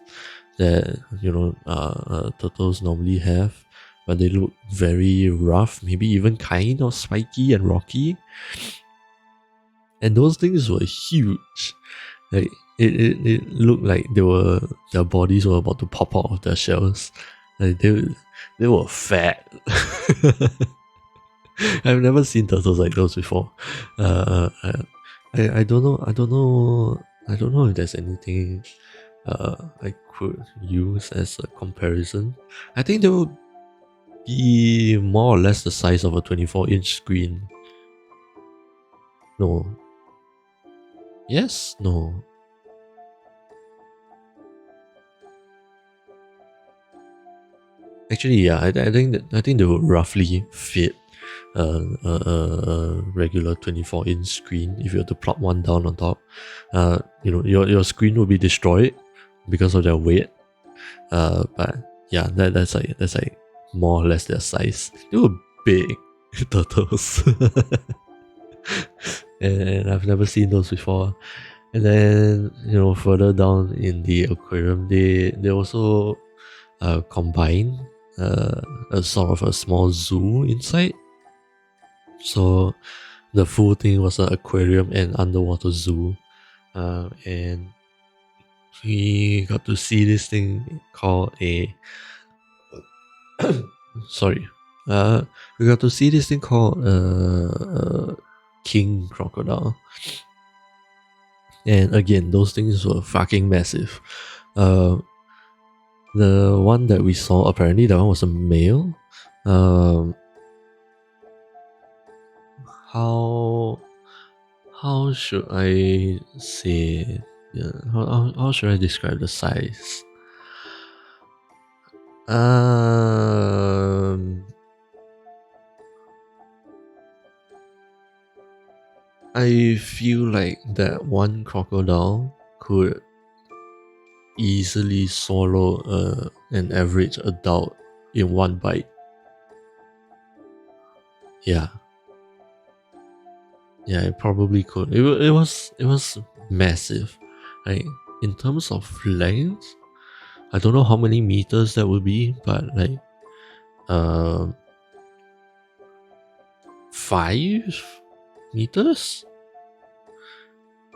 that turtles normally have, but they look very rough, maybe even kind of spiky and rocky. And those things were huge. Like it looked like their bodies were about to pop out of their shells. Like they were fat. I've never seen turtles like those before. I don't know. I don't know if there's anything I could use as a comparison. I think they will be more or less the size of a 24-inch screen. No. Yes? No. Actually, yeah. I think they will roughly fit a regular 24-inch screen if you were to plop one down on top. Your screen will be destroyed because of their weight. But yeah, that's like more or less their size. They were big turtles. And I've never seen those before. And then further down in the aquarium, they also combine a sort of a small zoo inside. So the full thing was an aquarium and underwater zoo, and we got to see this thing called a sorry, we got to see this thing called king crocodile. And again, those things were fucking massive. The one that we saw, apparently that one was a male. How should I say? Yeah, how should I describe the size? I feel like that one crocodile could easily swallow an average adult in one bite. Yeah, it probably could. It was massive. Like, in terms of length, I don't know how many meters that would be, but like, 5 meters.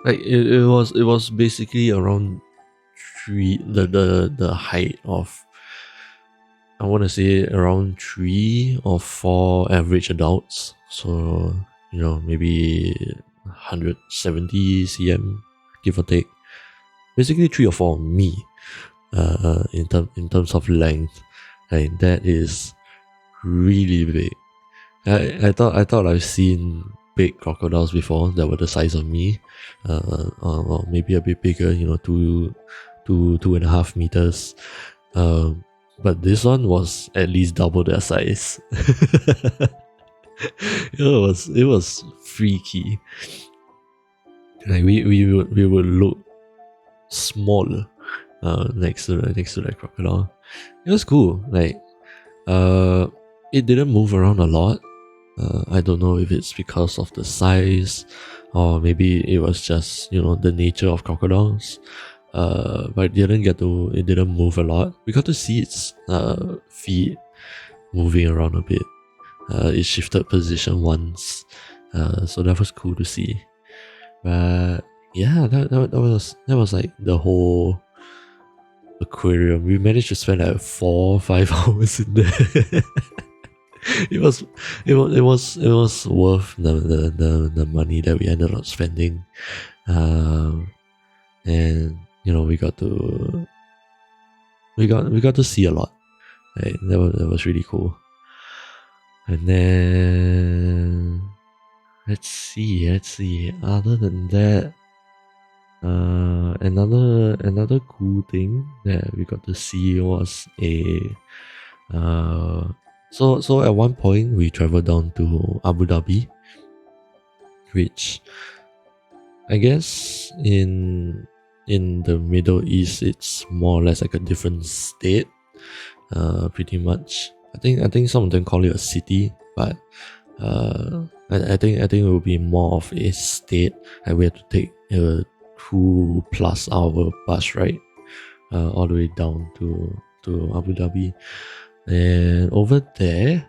Like it was basically around the height of, I want to say, around 3 or 4 average adults. So maybe 170 cm, give or take. Basically 3 or 4 me. In terms of length, like that is really big. I thought I've seen big crocodiles before that were the size of me, or maybe a bit bigger. 2.5 meters. But this one was at least double their size. it was freaky. Like we would look smaller next to that crocodile. It was cool. Like it didn't move around a lot. I don't know if it's because of the size, or maybe it was just the nature of crocodiles. But it didn't move a lot. We got to see its feet moving around a bit. It shifted position once, so that was cool to see. But yeah, that was like the whole aquarium. We managed to spend like 4 or 5 hours in there. it was worth the money that we ended up spending. And we got to see a lot. Right? That was really cool. And then let's see. Other than that, another cool thing that we got to see was so at one point we traveled down to Abu Dhabi, which I guess in the Middle East it's more or less like a different state, pretty much. I think some of them call it a city, but I think it will be more of a state, and we have to take a 2+ hour bus ride all the way down to Abu Dhabi. And over there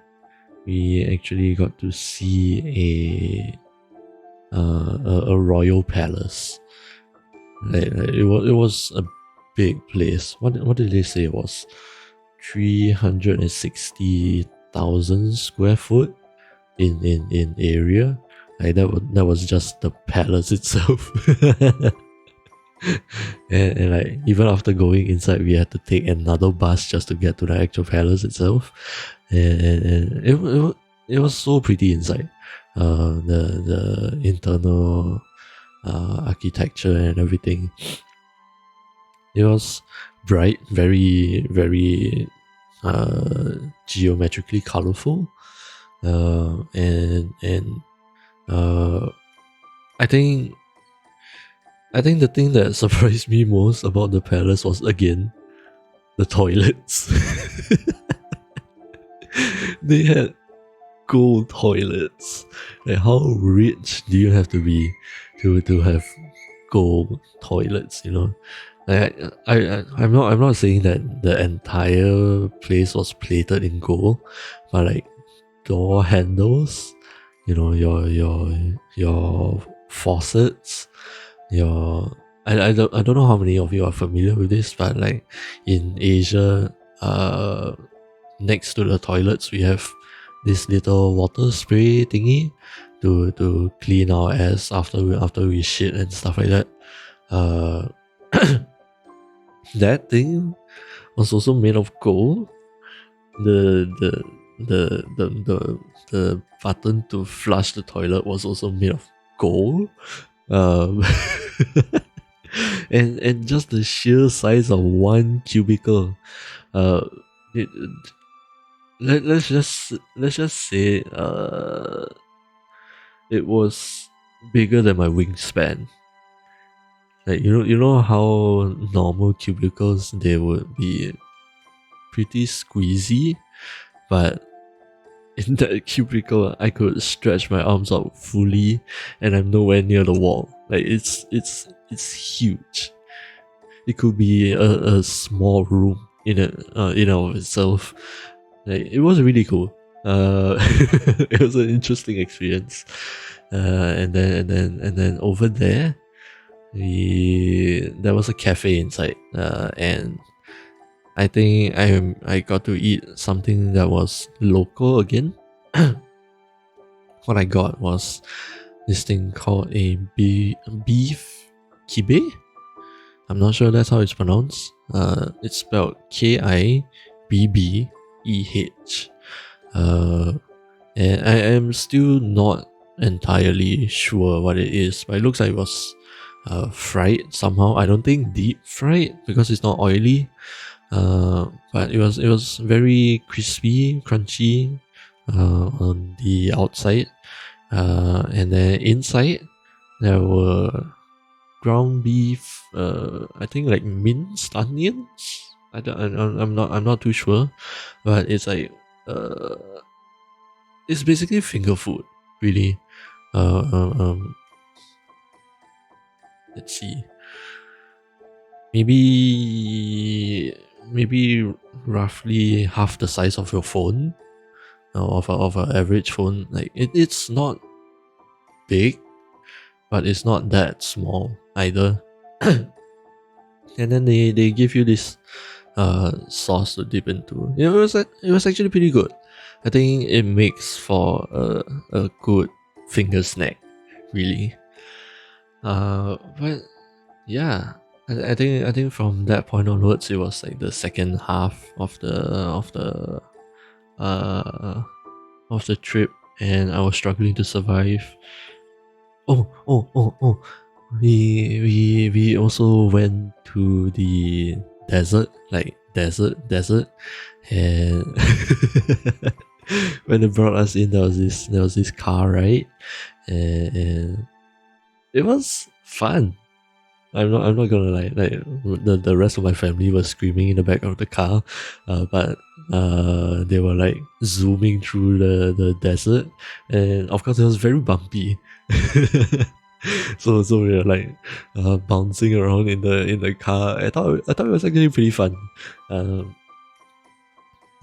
we actually got to see a royal palace. It was a big place. What did they say it was? 360,000 square foot in area. Like that was just the palace itself. and like even after going inside, we had to take another bus just to get to the actual palace itself. And it was so pretty inside. The internal architecture and everything. It was bright, very very geometrically colorful, and I think the thing that surprised me most about the palace was, again, the toilets. They had gold toilets. Like, how rich do you have to be to have gold toilets? I'm not saying that the entire place was plated in gold, but like door handles, your faucets, I don't know how many of you are familiar with this, but like in Asia, next to the toilets we have this little water spray thingy to clean our ass after we shit and stuff like that. That thing was also made of gold. The button to flush the toilet was also made of gold. And just the sheer size of one cubicle. Let's just say it was bigger than my wingspan. Like you know how normal cubicles, they would be pretty squeezy, but in that cubicle I could stretch my arms out fully and I'm nowhere near the wall. Like it's huge. It could be a small room in and of itself. Like, it was really cool. it was an interesting experience. And then over there, there was a cafe inside, and I think I got to eat something that was local again. What I got was this thing called a beef kibe. I'm not sure that's how it's pronounced. It's spelled Kibbeh. And I am still not entirely sure what it is, but it looks like it was fried somehow. I don't think deep fried because it's not oily. But it was very crispy, crunchy on the outside, and then inside there were ground beef. I think like minced onions. I'm not too sure, but it's like uh, it's basically finger food, really. Uh, um, um, let's see, maybe roughly half the size of your phone, of an average phone. Like it's not big, but it's not that small either. And then they give you this sauce to dip into. It was actually pretty good. I think it makes for a good finger snack, really. But yeah, I think from that point onwards, it was like the second half uh of the trip, and I was struggling to survive. Oh! We also went to the desert, like desert, and when they brought us in, there was this car ride, and it was fun. I'm not gonna lie. Like the rest of my family was screaming in the back of the car, but they were like zooming through the desert, and of course it was very bumpy. So we were like bouncing around in the car. I thought it was actually pretty fun. Um,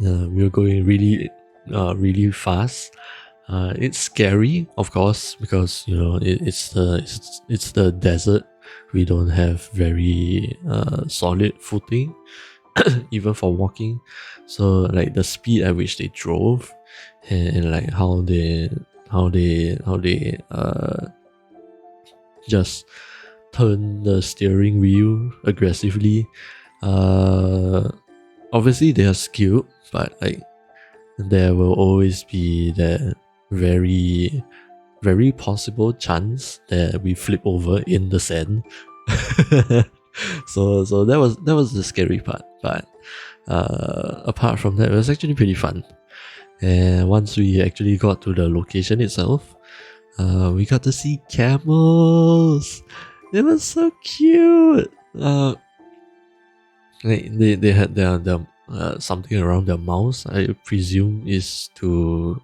we were going really fast. It's scary, of course, because it's the desert. We don't have very solid footing, even for walking. So like the speed at which they drove, and like how they just turn the steering wheel aggressively. Uh, Obviously they are skilled, but like there will always be that very very possible chance that we flip over in the sand. So that was the scary part, but apart from that, it was actually pretty fun. And once we actually got to the location itself, we got to see camels. They were so cute. They had their something around their mouths. I presume is to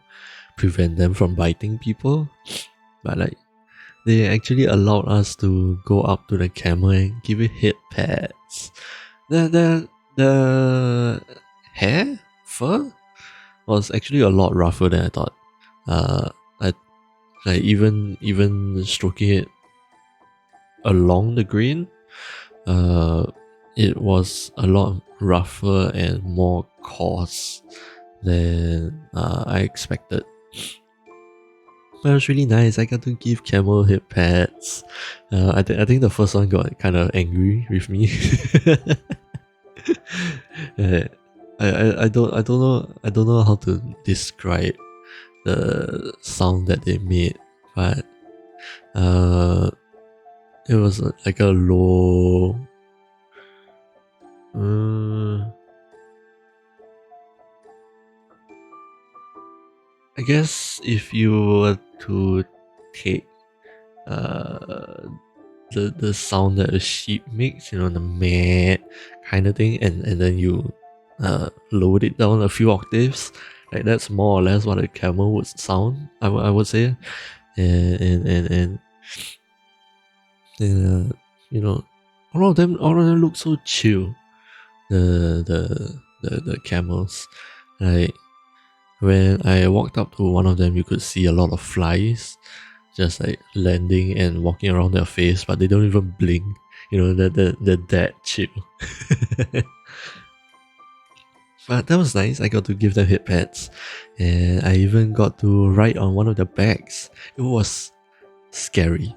prevent them from biting people. But like they actually allowed us to go up to the camel and give it head pats. The hair fur was actually a lot rougher than I thought. I like even stroking it along the grain, uh, it was a lot rougher and more coarse than I expected. But it was really nice. I got to give camel hip pats. I think the first one got kind of angry with me. Uh, I don't know how to describe the sound that they made, but it was like a low. I guess if you were to take uh the sound that a sheep makes, the meh kind of thing, and then you lower it down a few octaves, like that's more or less what a camel would sound. I would say, and all of them look so chill. The camels, like When I walked up to one of them, you could see a lot of flies just like landing and walking around their face, but they don't even blink. You know, they're that chill. But that was nice. I got to give them head pats, and I even got to ride on one of the bags. It was scary.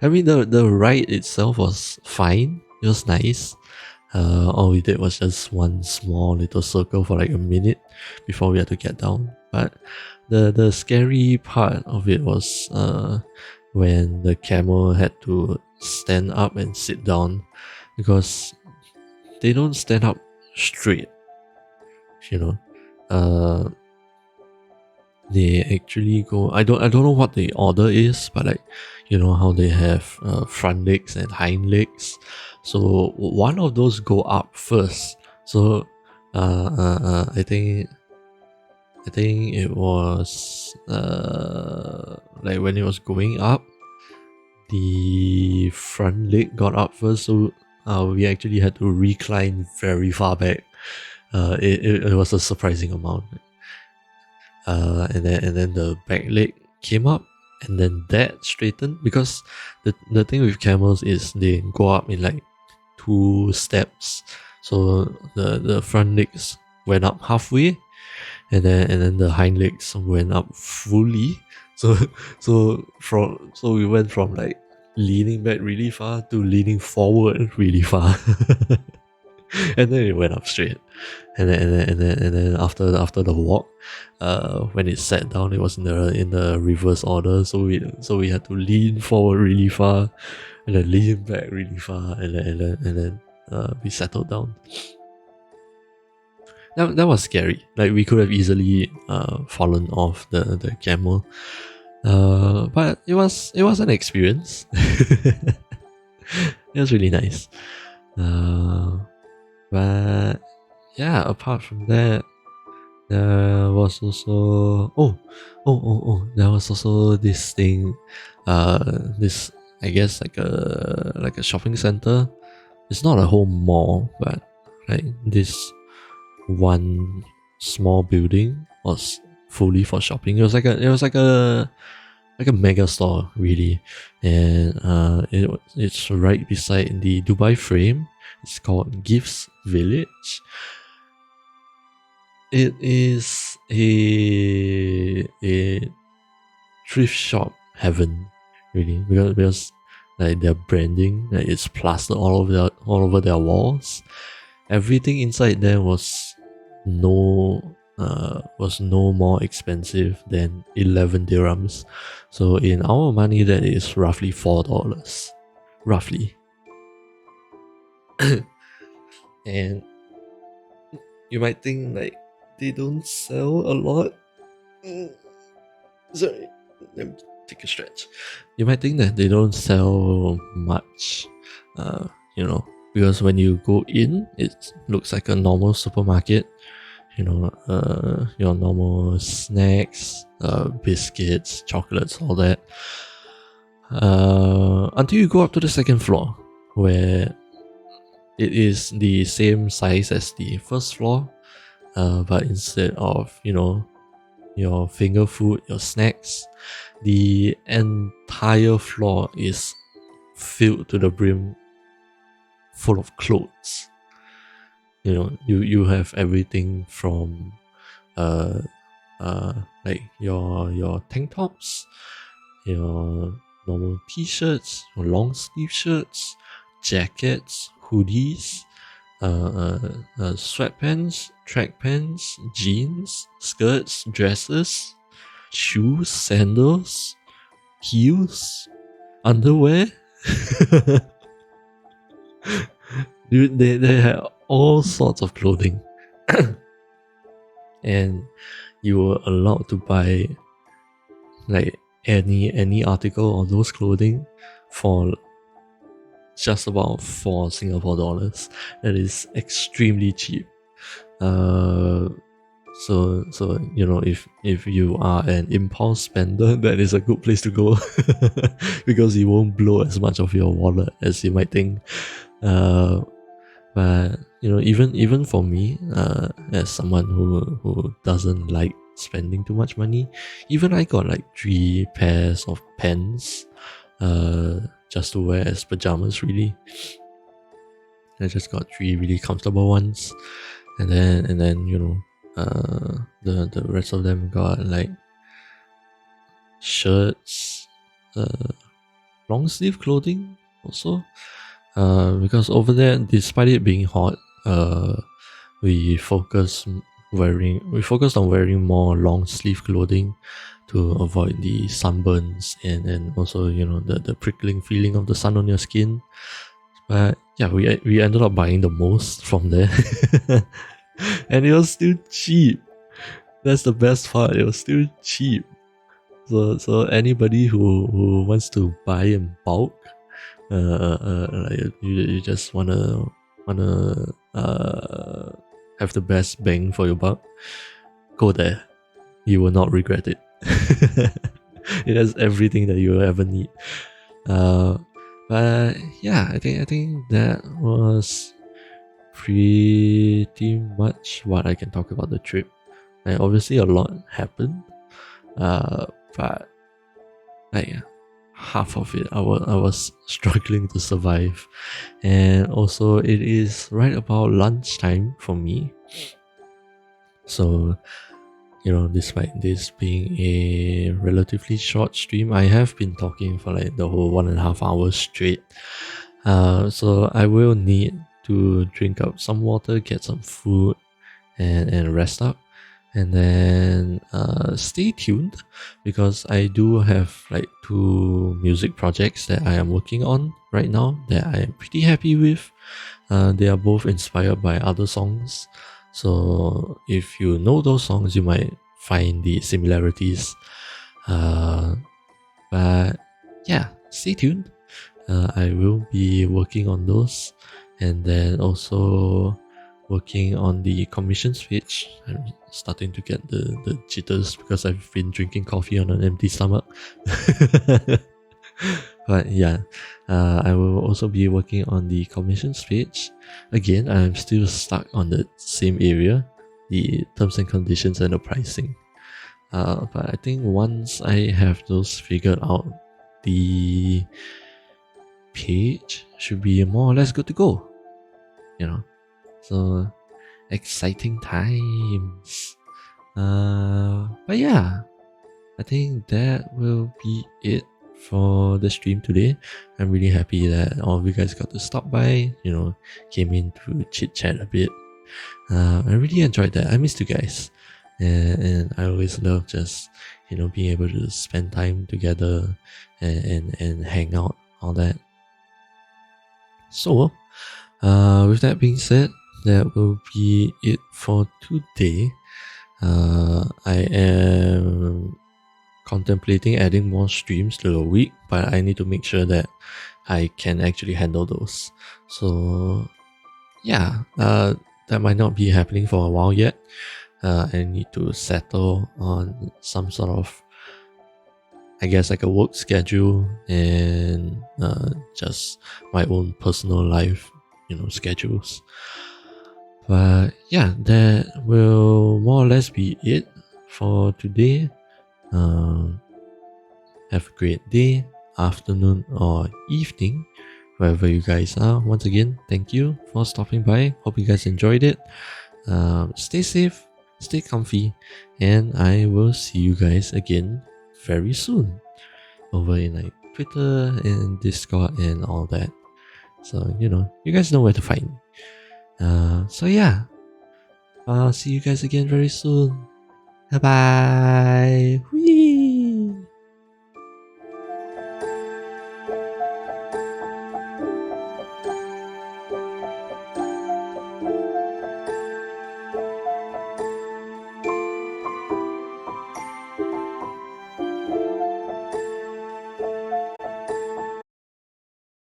I mean, the ride itself was fine. It was nice. All we did was just one small little circle for like a minute before we had to get down. But the scary part of it was when the camel had to stand up and sit down, because they don't stand up straight. You know, they actually go. I don't know what the order is, but like, you know how they have front legs and hind legs. So one of those go up first. So I think it was like when it was going up, the front leg got up first. So we actually had to recline very far back. It was a surprising amount. And then the back leg came up, and then that straightened, because the thing with camels is they go up in like 2 steps. So the front legs went up halfway, and then the hind legs went up fully. So we went from like leaning back really far to leaning forward really far. And then it went up straight. And then after the walk, when it sat down, it was in the reverse order. So we had to lean forward really far, and then lean back really far, and then we settled down. That was scary. Like, we could have easily fallen off the camel. But it was an experience. It was really nice. But yeah, apart from that, there was also there was also this thing, this, I guess, like a shopping center. It's not a whole mall, but like this one small building was fully for shopping. It was like a mega store, really, and it's right beside the Dubai Frame. It's called Gifts Village. It is a thrift shop heaven, really, because like their branding, like, it's plastered all over their walls. Everything inside there was no more expensive than 11 dirhams. So in our money, that is roughly $4, roughly. And you might think like they don't sell a lot. Sorry, let me take a stretch. You might think that they don't sell much, because when you go in, it looks like a normal supermarket. Your normal snacks, biscuits, chocolates, all that. Until you go up to the second floor, where it is the same size as the first floor, but instead of, your finger food, your snacks, the entire floor is filled to the brim full of clothes. You have everything from like your tank tops, your normal t-shirts, your long sleeve shirts, jackets, hoodies, sweatpants, track pants, jeans, skirts, dresses, shoes, sandals, heels, underwear. Dude, they have all sorts of clothing. And you were allowed to buy like any article of those clothing for just about 4 Singapore dollars. That is extremely cheap. So if you are an impulse spender, that is a good place to go. Because you won't blow as much of your wallet as you might think. But even for me, as someone who doesn't like spending too much money, even I got like 3 pairs of pants, just to wear as pajamas. Really, I just got 3 really comfortable ones, and then the rest of them got like shirts, long sleeve clothing also. Because over there, despite it being hot, we focused on wearing more long sleeve clothing to avoid the sunburns and also the prickling feeling of the sun on your skin. But yeah, we ended up buying the most from there, and it was still cheap. That's the best part. It was still cheap. So anybody who wants to buy in bulk, like you just wanna have the best bang for your buck, go there. You will not regret it. It has everything that you will ever need. But yeah, I think that was pretty much what I can talk about the trip. And obviously a lot happened, but like half of it I was struggling to survive, and also it is right about lunchtime for me. So despite this being a relatively short stream, I have been talking for like the whole 1.5 hours straight. So I will need to drink up some water, get some food, and rest up. And then stay tuned, because I do have like 2 music projects that I am working on right now that I am pretty happy with. They are both inspired by other songs. So if you know those songs, you might find the similarities. But yeah, stay tuned. I will be working on those, and then also working on the commissions page. I'm starting to get the jitters because I've been drinking coffee on an empty stomach. But yeah, I will also be working on the commissions page. Again, I'm still stuck on the same area, the terms and conditions and the pricing. But I think once I have those figured out, the page should be more or less good to go. So exciting times. But yeah, I think that will be it for the stream today. I'm really happy that all of you guys got to stop by, came in to chit chat a bit. I really enjoyed that. I missed you guys, and I always love just being able to spend time together and hang out, all that. So with that being said, that will be it for today. I am contemplating adding more streams to the week, but I need to make sure that I can actually handle those. So yeah, that might not be happening for a while yet. I need to settle on some sort of, I guess, like a work schedule and just my own personal life, schedules. But yeah, that will more or less be it for today. Have a great day, afternoon, or evening, wherever you guys are. Once again, thank you for stopping by. Hope you guys enjoyed it. Stay safe, stay comfy, and I will see you guys again very soon over in like Twitter and Discord and all that. So you guys know where to find me. So yeah, I'll see you guys again very soon. Bye bye.